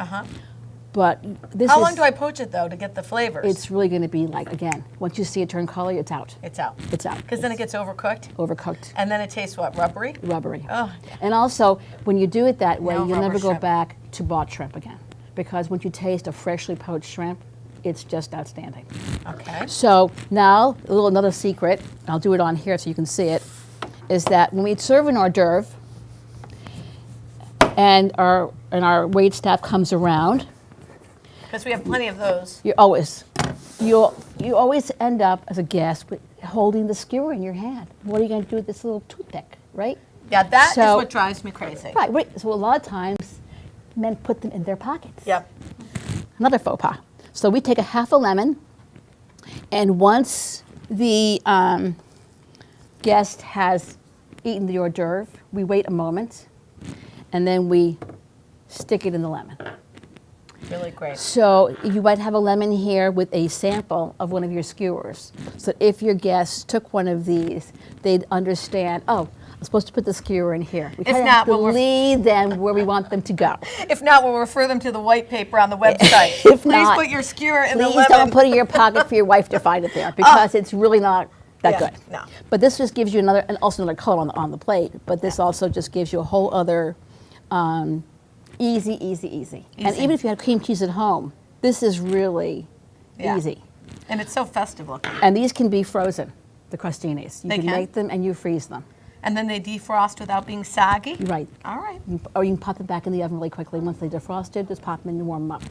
But this
How long do I poach it though to get the flavors?
It's really going to be like, again, once you see it turn color, it's out.
It's out.
It's out.
Because then it gets overcooked.
Overcooked.
And then it tastes what? Rubbery.
Rubbery.
Oh.
And also, when you do it that way,
No
you'll
rubber
never go
shrimp.
back to bought shrimp again, because once you taste a freshly poached shrimp, it's just outstanding.
Okay.
So now, another secret, I'll do it on here so you can see it, is that when we serve an hors d'oeuvre and our wait staff comes around,
Because we have plenty of those.
you always end up as a guest with holding the skewer in your hand. What are you going to do with this little toothpick, right?
Yeah, that is
So-
what drives me crazy.
Right. So a lot of times, men put them in their pockets.
Yep.
Another faux pas. So we take a half a lemon, and once the guest has eaten the hors d'oeuvre, we wait a moment, and then we stick it in the lemon.
Really great.
So you might have a lemon here with a sample of one of your skewers. So if your guests took one of these, they'd understand, oh, I'm supposed to put the skewer in here. We kind of
not,
have to
we'll
lead them where we want them to go.
If not, we'll refer them to the white paper on the website.
If
Please
not,
put your skewer in the
Please
lemon.
don't put it in your pocket for your wife to find it there, because it's really not that
Yeah,
good.
no.
But this just gives you another, and also another color on the plate, but this also just gives you a whole other easy. And even if you have cream cheese at home, this is really
Yeah.
easy.
And it's so festive looking.
And these can be frozen, the crostinis. You
They
can
can?
make them and you freeze them.
And then they defrost without being saggy?
Right.
All right.
Or you can pop them back in the oven really quickly. Once they defrosted, just pop them in and warm them up.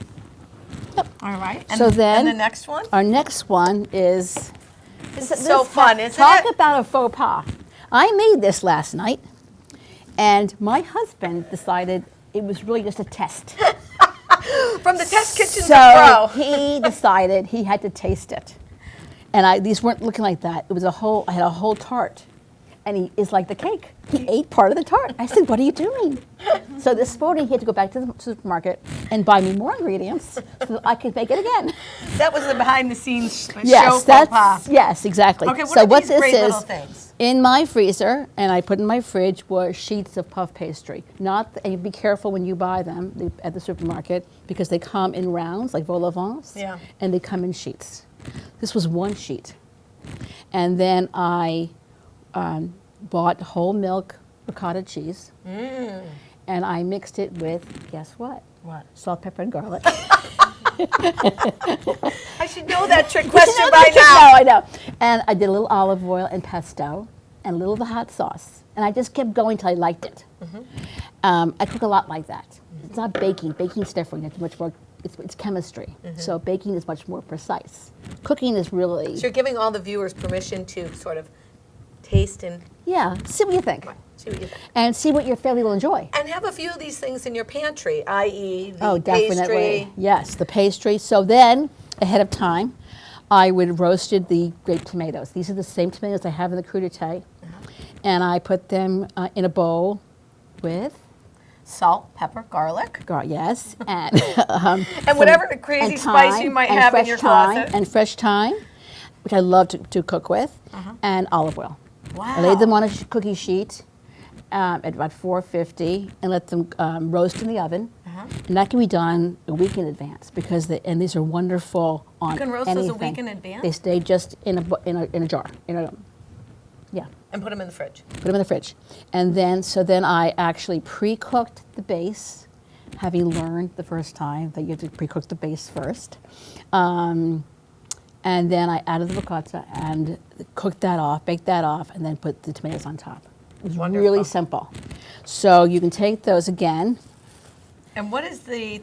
All right. And
So then,
and the next one?
Our next one is...
This is so fun, isn't
Talk
it?
about a faux pas. I made this last night, and my husband decided it was really just a test.
From the test kitchen
So
to pro.
he decided he had to taste it. And these weren't looking like that. It was I had a whole tart. And he is like the cake. He ate part of the tart. I said, what are you doing? So this morning he had to go back to the supermarket and buy me more ingredients so that I could make it again.
That was the behind the scenes show
Yes,
faux pas.
yes, exactly.
Okay, what
so
are
what
these
this
great
is,
little things?
in my freezer, and I put in my fridge, were sheets of puff pastry. And be careful when you buy them at the supermarket, because they come in rounds, like vol au vents,
Yeah.
and they come in sheets. This was one sheet. And then I bought whole milk ricotta cheese, and I mixed it with, guess what?
What?
Salt, pepper, and garlic.
I should know that trick question by
No,
now.
I know. And I did a little olive oil and pesto and a little of the hot sauce. And I just kept going till I liked it. I cook a lot like that. It's not baking. Baking's different. It's much more, it's chemistry. So baking is much more precise. Cooking is really,
So you're giving all the viewers permission to sort of taste and
yeah, see what you think.
see what you think.
And see what your family will enjoy.
And have a few of these things in your pantry, i.e. the
Oh, definitely.
pastry.
Yes, the pastry. So then, ahead of time, I would roasted the grape tomatoes. These are the same tomatoes I have in the crudité. And I put them in a bowl with,
Salt, pepper, garlic.
yes, and
And whatever crazy
and
spice you
thyme,
might
and
have in
fresh
your
thyme,
closet.
and fresh thyme, which I love to cook with, and olive oil.
Wow.
I laid them on a cookie sheet at about 450 and let them roast in the oven. And that can be done a week in advance, because and these are wonderful on
You can roast those a
anything.
week in advance?
They stay just in a jar. Yeah.
And put them in the fridge.
Put them in the fridge. And then, I actually pre-cooked the base, having learned the first time that you have to pre-cook the base first. And then I added the ricotta and cooked that off, baked that off, and then put the tomatoes on top. It was
Wonderful.
really simple. So you can take those again.
And what is the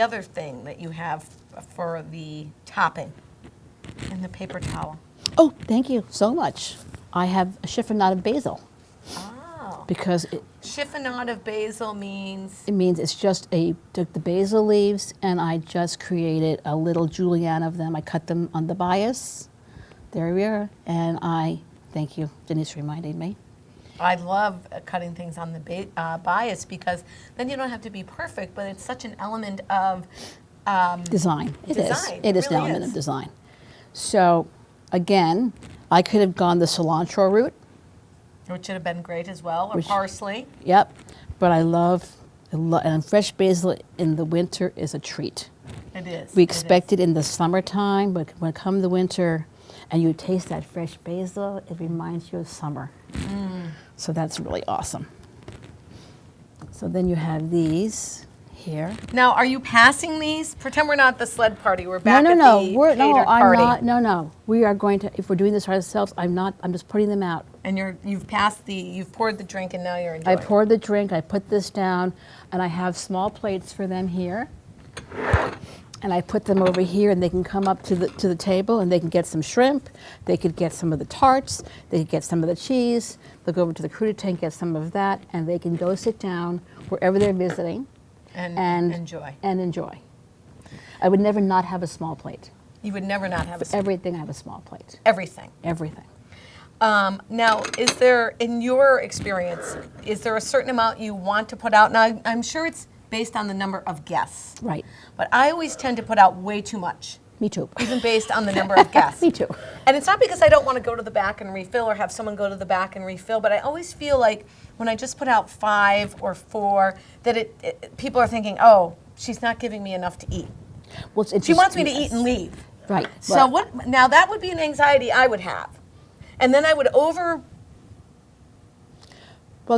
other thing that you have for the topping in the paper towel?
Oh, thank you so much. I have a chiffonade of basil.
Oh.
Because
Chiffonade of basil means
it means it's just took the basil leaves and I just created a little julienne of them. I cut them on the bias. There we are. And thank you, Denise reminded me.
I love cutting things on the bias, because then you don't have to be perfect, but it's such an element of
Design. It is.
Design.
It is
It
an
really
element
is.
of design. So, again, I could have gone the cilantro route,
Which would have been great as well, or
Which-
parsley.
Yep. But I love, and fresh basil in the winter is a treat.
It is.
We expect it in the summertime, but when come the winter and you taste that fresh basil, it reminds you of summer. So that's really awesome. So then you have these here.
Now, are you passing these? Pretend we're not at the sled party. We're back
no,
at
no,
the
we're,
catered
no, I'm
party.
not. No. We are going to. If we're doing this ourselves, I'm just putting them out.
And you've poured the drink, and now you're enjoying.
I poured the drink. I put this down, and I have small plates for them here. And I put them over here, and they can come up to the table, and they can get some shrimp. They could get some of the tarts. They could get some of the cheese. They'll go over to the crudité and get some of that, and they can go sit down wherever they're visiting.
And enjoy.
And enjoy. I would never not have a small plate.
You would never not have
Everything I have a small plate.
everything.
Everything.
Now, is there, in your experience, is there a certain amount you want to put out? Now, I'm sure it's based on the number of guests.
Right.
But I always tend to put out way too much.
Me too.
Even based on the number of guests.
Me too.
And it's not because I don't want to go to the back and refill or have someone go to the back and refill, but I always feel like when I just put out 5 or 4, that people are thinking, oh, she's not giving me enough to eat.
Well,
She wants me to eat and leave.
Right.
So now that would be an anxiety I would have. And then I would
Well,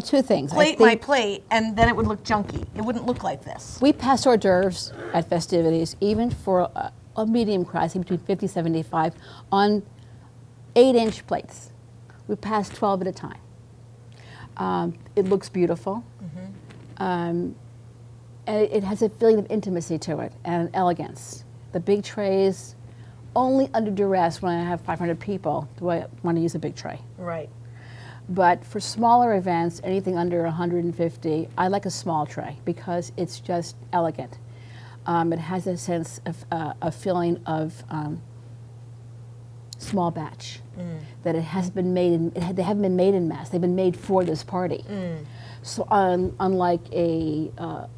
two things.
plate my plate, and then it would look junky. It wouldn't look like this.
We pass hors d'oeuvres at festivities, even for a medium crowd, say between 50 75, on 8-inch plates. We pass 12 at a time. It looks beautiful. And it has a feeling of intimacy to it and elegance. The big trays, only under duress when I have 500 people do I want to use a big tray.
Right.
But for smaller events, anything under 150, I like a small tray because it's just elegant. It has a sense of a feeling of small batch, that it has been made. They haven't been made in mass. They've been made for this party. So unlike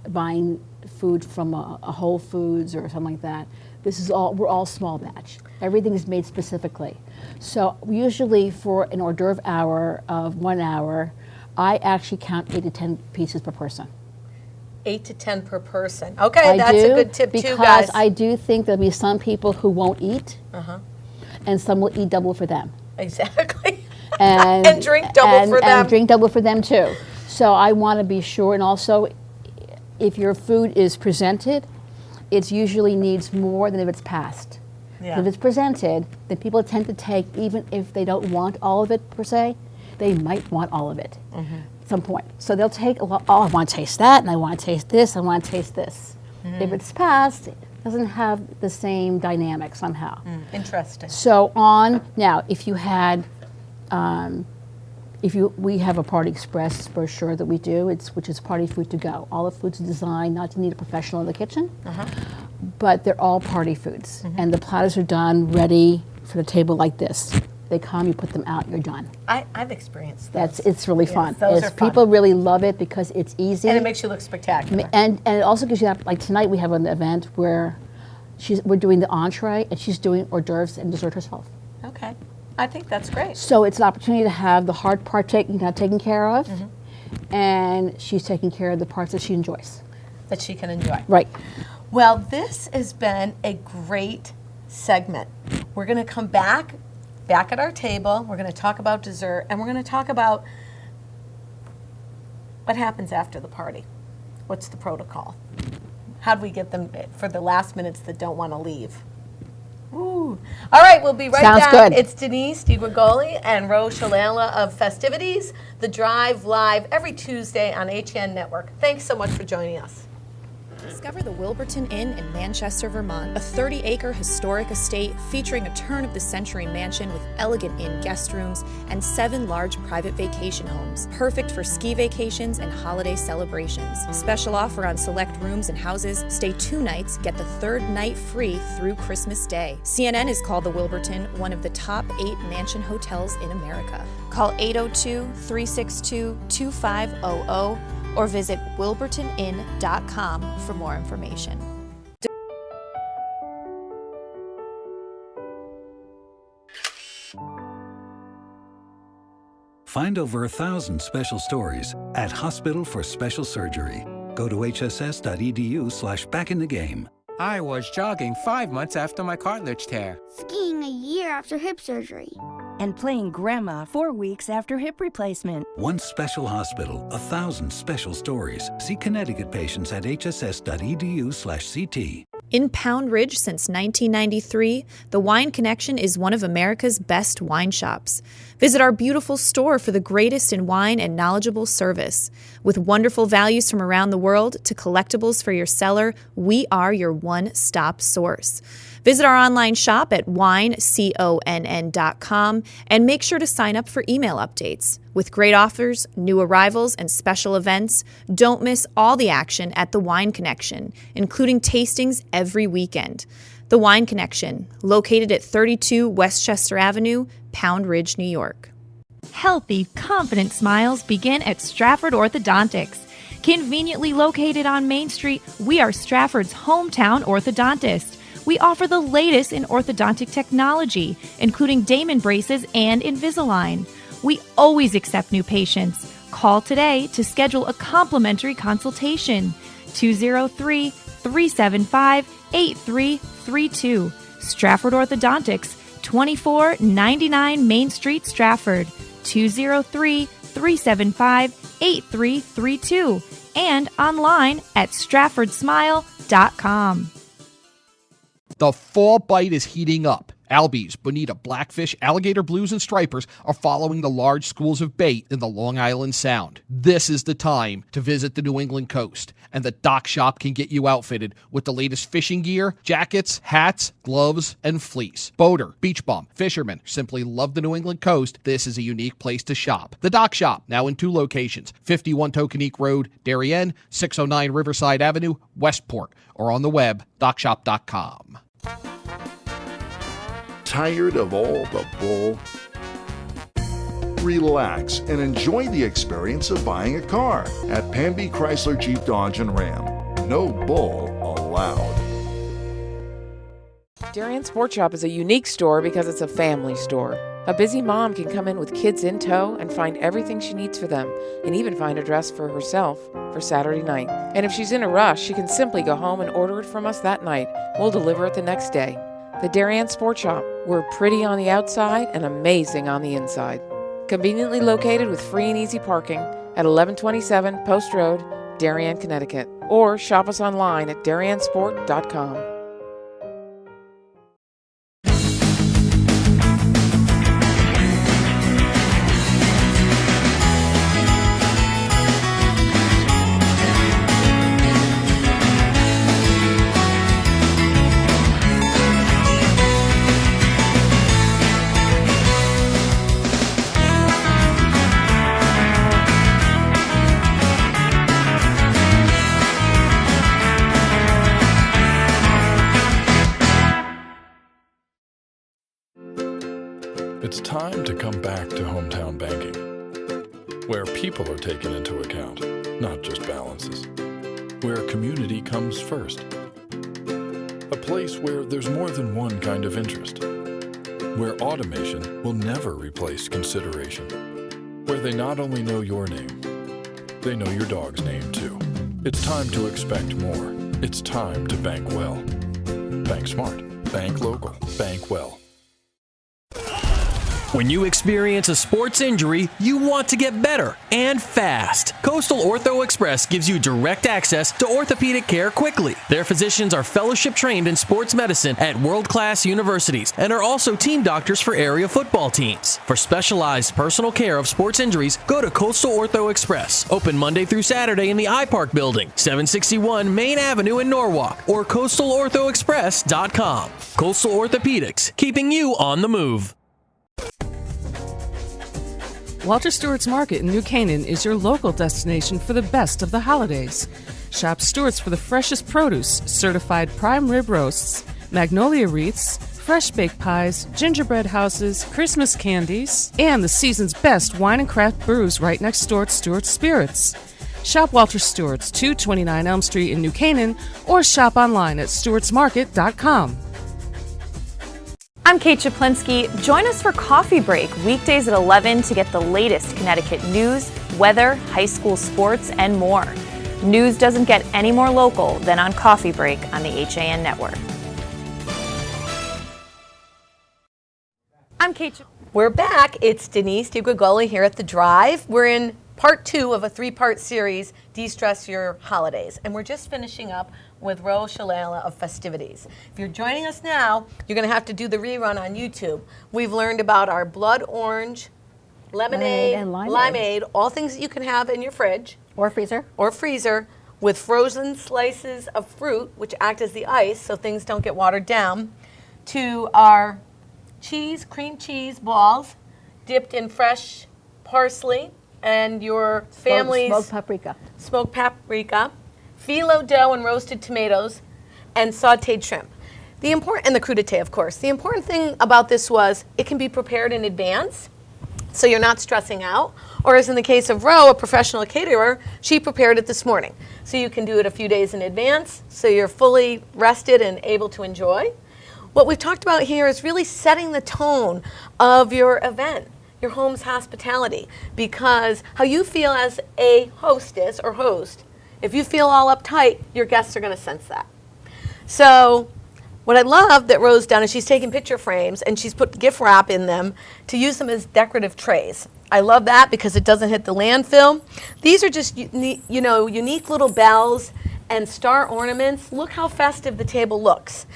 buying food from a Whole Foods or something like that, we're all small batch. Everything is made specifically. So usually for an hors d'oeuvre hour of 1 hour, I actually count 8 to 10 pieces per person.
8 to 10 per person. Okay, that's a good tip too, guys.
Because I do think there'll be some people who won't eat, and some will eat double for them.
Exactly.
And,
And drink double for them.
And drink double for them too. So I want to be sure, and also if your food is presented, it usually needs more than if it's passed.
Yeah.
If it's presented, then people tend to take, even if they don't want all of it per se, they might want all of it at some point. So they'll take a lot, oh, I want to taste that, and I want to taste this, I want to taste this. If it's passed, it doesn't have the same dynamic somehow.
Interesting.
So now, if you had, we have a Party Express brochure that we do, which is party food to go. All the foods are designed not to need a professional in the kitchen, but they're all party foods. And the platters are done, ready for the table like this. They come, you put them out, you're done.
I've experienced those.
It's really fun.
Those are fun.
People really love it because it's easy.
And it makes you look spectacular.
And it also gives you that, like tonight we have an event where we're doing the entree and she's doing hors d'oeuvres and dessert herself.
Okay. I think that's great.
So it's an opportunity to have the hard part taken care of, and she's taking care of the parts that she enjoys.
That she can enjoy.
Right.
Well, this has been a great segment. We're going to come back at our table. We're going to talk about dessert, and we're going to talk about what happens after the party. What's the protocol? How do we get them for the last minutes that don't want to leave? Ooh. All right, we'll be right
Sounds
back.
good.
It's Denise DiGrigoli and Rose Shalala of Festivities, The Drive live every Tuesday on HN Network. Thanks so much for joining us.
Discover the Wilburton Inn in Manchester, Vermont, a 30-acre historic estate featuring a turn-of-the-century mansion with elegant inn guest rooms and 7 large private vacation homes, perfect for ski vacations and holiday celebrations. Special offer on select rooms and houses. Stay 2 nights, get the 3rd night free through Christmas Day. CNN has called the Wilburton one of the top 8 mansion hotels in America. Call 802-362-2500 or visit wilburtoninn.com for more information.
Find over 1,000 special stories at Hospital for Special Surgery. Go to hss.edu/backinthegame.
I was jogging 5 months after my cartilage tear.
Skiing a year after hip surgery.
And playing grandma 4 weeks after hip replacement.
One special hospital, 1,000 special stories. See Connecticut patients at hss.edu/CT.
In Pound Ridge since 1993, the Wine Connection is one of America's best wine shops. Visit our beautiful store for the greatest in wine and knowledgeable service. With wonderful values from around the world to collectibles for your cellar, we are your one-stop source. Visit our online shop at wineconn.com and make sure to sign up for email updates. With great offers, new arrivals, and special events, don't miss all the action at the Wine Connection, including tastings every weekend. The Wine Connection, located at 32 Westchester Avenue, Pound Ridge, New York.
Healthy, confident smiles begin at Stratford Orthodontics. Conveniently located on Main Street, we are Stratford's hometown orthodontist. We offer the latest in orthodontic technology, including Damon braces and Invisalign. We always accept new patients. Call today to schedule a complimentary consultation. 203-375-8332. Stratford Orthodontics, 2499 Main Street, Stratford. 203-375-8332. And online at stratfordsmile.com.
The fall bite is heating up. Albies, bonita, blackfish, alligator blues, and stripers are following the large schools of bait in the Long Island Sound. This is the time to visit the New England coast, and the Dock Shop can get you outfitted with the latest fishing gear, jackets, hats, gloves, and fleece. Boater, beach bum, fishermen simply love the New England coast. This is a unique place to shop. The Dock Shop, now in 2 locations, 51 Tokenique Road, Darien, 609 Riverside Avenue, Westport, or on the web, dockshop.com.
Tired of all the bull? Relax and enjoy the experience of buying a car at Pamby Chrysler Jeep Dodge and Ram. No bull allowed.
Darien Sport Shop is a unique store because it's a family store. A busy mom can come in with kids in tow and find everything she needs for them, and even find a dress for herself for Saturday night. And if she's in a rush, she can simply go home and order it from us that night. We'll deliver it the next day. The Darien Sport Shop. We're pretty on the outside and amazing on the inside. Conveniently located with free and easy parking at 1127 Post Road, Darien, Connecticut. Or shop us online at dariensport.com.
It's time to come back to hometown banking, where people are taken into account, not just balances, where community comes first, a place where there's more than one kind of interest, where automation will never replace consideration, where they not only know your name, they know your dog's name too. It's time to expect more. It's time to bank well. Bank smart. Bank local. Bank well.
When you experience a sports injury, you want to get better and fast. Coastal Ortho Express gives you direct access to orthopedic care quickly. Their physicians are fellowship trained in sports medicine at world-class universities and are also team doctors for area football teams. For specialized personal care of sports injuries, go to Coastal Ortho Express. Open Monday through Saturday in the iPark Building, 761 Main Avenue in Norwalk, or coastalorthoexpress.com. Coastal Orthopedics, keeping you on the move.
Walter Stewart's Market in New Canaan is your local destination for the best of the holidays. Shop Stewart's for the freshest produce, certified prime rib roasts, magnolia wreaths, fresh baked pies, gingerbread houses, Christmas candies, and the season's best wine and craft brews right next door at Stewart's Spirits. Shop Walter Stewart's, 229 Elm Street in New Canaan, or shop online at stewartsmarket.com.
I'm Kate Chaplinsky. Join us for Coffee Break, weekdays at 11 to get the latest Connecticut news, weather, high school sports, and more. News doesn't get any more local than on Coffee Break on the HAN Network. I'm Kate.
We're back. It's Denise DiGrigoli here at The Drive. We're in part 2 of a 3-part series, De-Stress Your Holidays. And we're just finishing up with Ro Shalala of Festivities. If you're joining us now, you're going to have to do the rerun on YouTube. We've learned about our blood orange, lemonade,
and
limeade, all things that you can have in your fridge.
Or freezer.
With frozen slices of fruit, which act as the ice so things don't get watered down, to our cream cheese balls dipped in fresh parsley and your family's smoked paprika, phyllo dough and roasted tomatoes, and sautéed shrimp. And the crudité, of course. The important thing about this was it can be prepared in advance, so you're not stressing out. Or as in the case of Ro, a professional caterer, she prepared it this morning. So you can do it a few days in advance, so you're fully rested and able to enjoy. What we've talked about here is really setting the tone of your event, your home's hospitality, because how you feel as a hostess or host, if you feel all uptight, your guests are going to sense that. So what I love that Ro's done is she's taken picture frames and she's put gift wrap in them to use them as decorative trays. I love that because it doesn't hit the landfill. These are just unique little bells and star ornaments. Look how festive the table looks.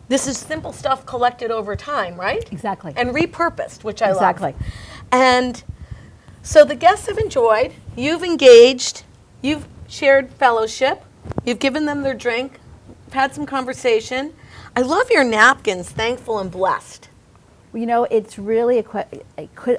This is simple stuff collected over time, right?
Exactly.
And repurposed, which I love. And so the guests have enjoyed, you've engaged, you've shared fellowship, you've given them their drink, had some conversation. I love your napkins, thankful and blessed.
You know, it's really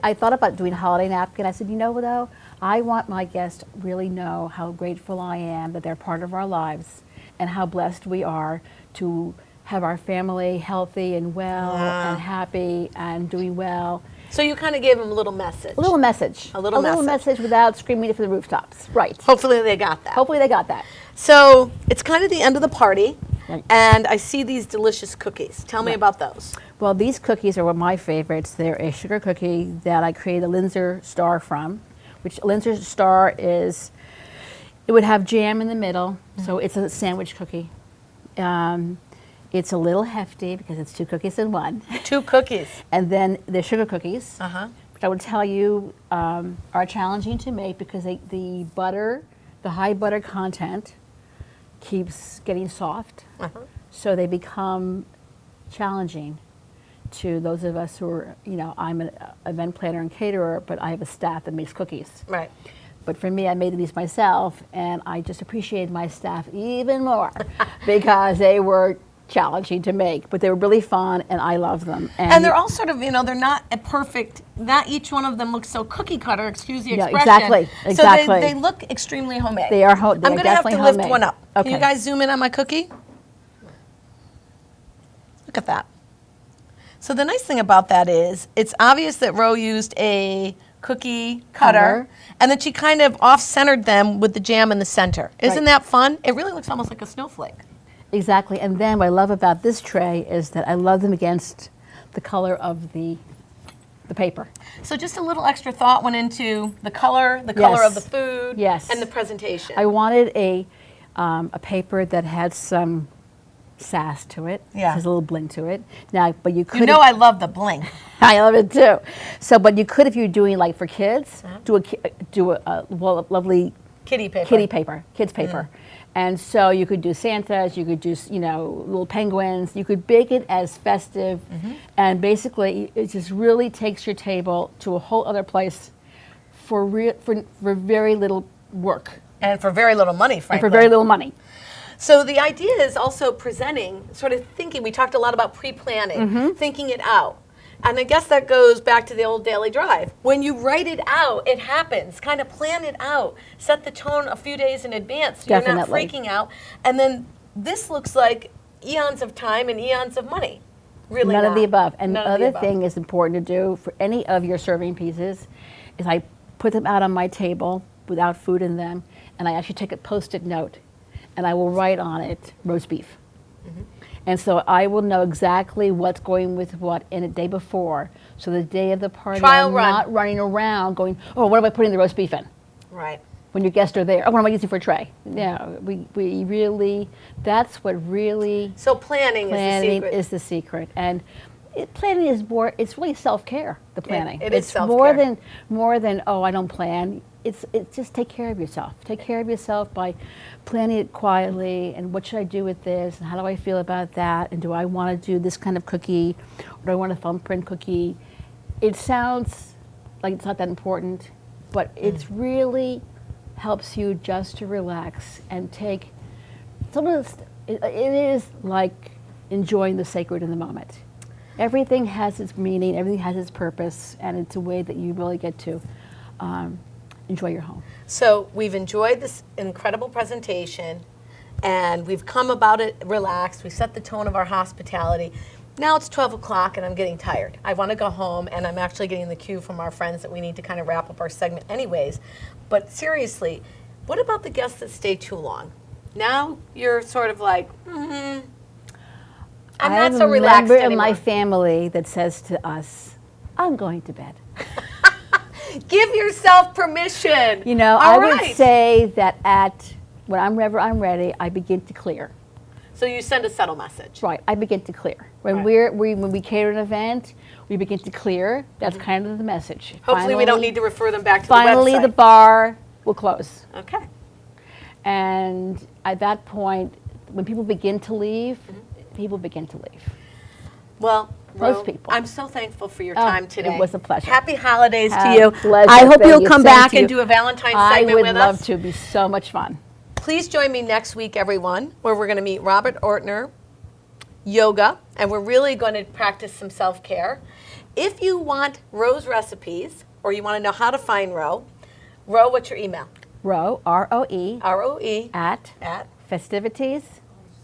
I thought about doing a holiday napkin. I said, you know, though, I want my guests to really know how grateful I am that they're part of our lives and how blessed we are to have our family healthy and well and happy and doing well.
So you kind of gave them a little message.
A little message.
A little message
without screaming it from the rooftops. Right.
Hopefully they got that.
Hopefully they got that.
So it's kind of the end of the party, and I see these delicious cookies. Tell me about those.
Well, these cookies are one of my favorites. They're a sugar cookie that I created a Linzer Star from, which Linzer Star is, it would have jam in the middle, so it's a sandwich cookie. It's a little hefty because it's 2 cookies in one.
2 cookies.
And then the sugar cookies, which I would tell you are challenging to make because the butter, the high butter content keeps getting soft. So they become challenging to those of us who are, I'm an event planner and caterer, but I have a staff that makes cookies.
Right.
But for me, I made these myself, and I just appreciated my staff even more because they were challenging to make, but they were really fun, and I love them.
And they're all sort of, they're not a perfect, not each one of them looks so cookie cutter, excuse the expression.
Exactly.
So they look extremely homemade.
They are
I'm going to have to lift
homemade.
one up.
Okay.
Can you guys zoom in on my cookie? Look at that. So the nice thing about that is, it's obvious that Ro used a cookie cutter, and that she kind of off-centered them with the jam in the center. Isn't that fun? It really looks almost like a snowflake.
Exactly, and then what I love about this tray is that I love them against the color of the paper.
So just a little extra thought went into the color of the food, and the presentation.
I wanted a paper that had some sass to it.
Yeah.
Has a little bling to it. Now, but you could.
I love the bling.
I love it too. So, but you could, if you're doing like for kids, do a lovely
kids paper.
And so you could do Santas, you could do, little penguins. You could bake it as festive, and basically it just really takes your table to a whole other place for very little work.
And for very little money, frankly.
And for very little money.
So the idea is also presenting, sort of thinking. We talked a lot about pre-planning, thinking it out. And I guess that goes back to the old daily drive. When you write it out, it happens. Kind of plan it out. Set the tone a few days in advance so you're not freaking out. And then this looks like eons of time and eons of money. Really
None of the above. And the other thing is important to do for any of your serving pieces is I put them out on my table without food in them, and I actually take a Post-it note, and I will write on it roast beef. And so I will know exactly what's going with what in a day before. So the day of the party,
Trial
I'm
run.
not running around going, oh, what am I putting the roast beef in?
Right.
When your guests are there, oh, what am I using for a tray? No, we really, that's what really
So planning
is the secret. And planning is more, it's really self-care, the planning.
It is
it's
self-care.
more than, oh, I don't plan. It's just take care of yourself. Take care of yourself by planning it quietly, and what should I do with this, and how do I feel about that, and do I want to do this kind of cookie, or do I want a thumbprint cookie? It sounds like it's not that important, but it's really helps you just to relax and take some of this. It is like enjoying the sacred in the moment. Everything has its meaning, everything has its purpose, and it's a way that you really get to enjoy your home.
So we've enjoyed this incredible presentation, and we've come about it relaxed. We set the tone of our hospitality. Now it's 12 o'clock and I'm getting tired. I want to go home, and I'm actually getting the cue from our friends that we need to kind of wrap up our segment anyways. But seriously, what about the guests that stay too long? Now you're sort of like, I'm not so relaxed
I have a member
anymore.
in my family that says to us, I'm going to bed.
Give yourself permission.
You know,
All
I
right.
would say that whenever I'm ready, I begin to clear.
So you send a subtle message.
Right, I begin to clear. When
Right.
when we cater an event, we begin to clear. That's kind of the message.
Hopefully we don't need to refer them back to
finally
the website.
the bar will close.
Okay.
And at that point, when people begin to leave, people begin to leave.
Well,
Most
Ro,
people.
I'm so thankful for your
Oh,
time today.
it was a pleasure.
Happy holidays to
Have
you.
pleasure,
I hope
thank
you'll
you.
come
Same
back
to
and
you.
do a Valentine's
I
segment
would
with
love
us.
to. It'd be so much fun.
Please join me next week, everyone, where we're going to meet Robert Ortner, yoga, and we're really going to practice some self-care. If you want Ro's recipes, or you want to know how to find Ro, what's your email?
Roe, R-O-E,
R-O-E
at festivities,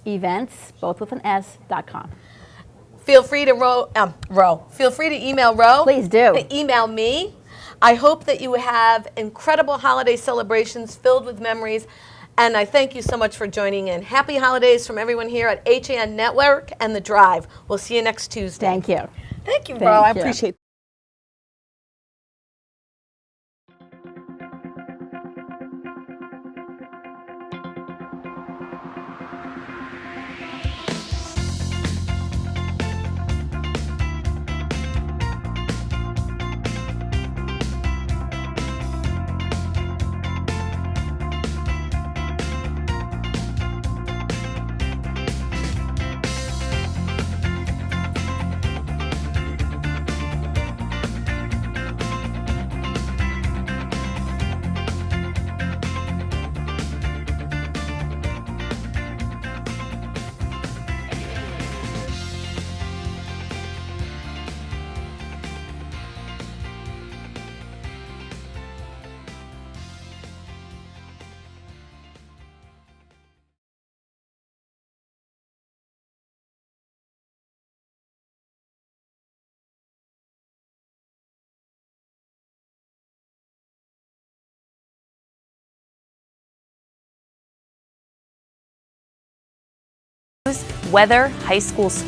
events, both with an S.com.
Feel free to Feel free to email Ro.
Please do.
Email me. I hope that you have incredible holiday celebrations filled with memories, and I thank you so much for joining in. Happy holidays from everyone here at HAN Network and The Drive. We'll see you next Tuesday.
Thank you.
Thank you, Ro.
Thank
I
you.
appreciate it.
Weather, high school sports.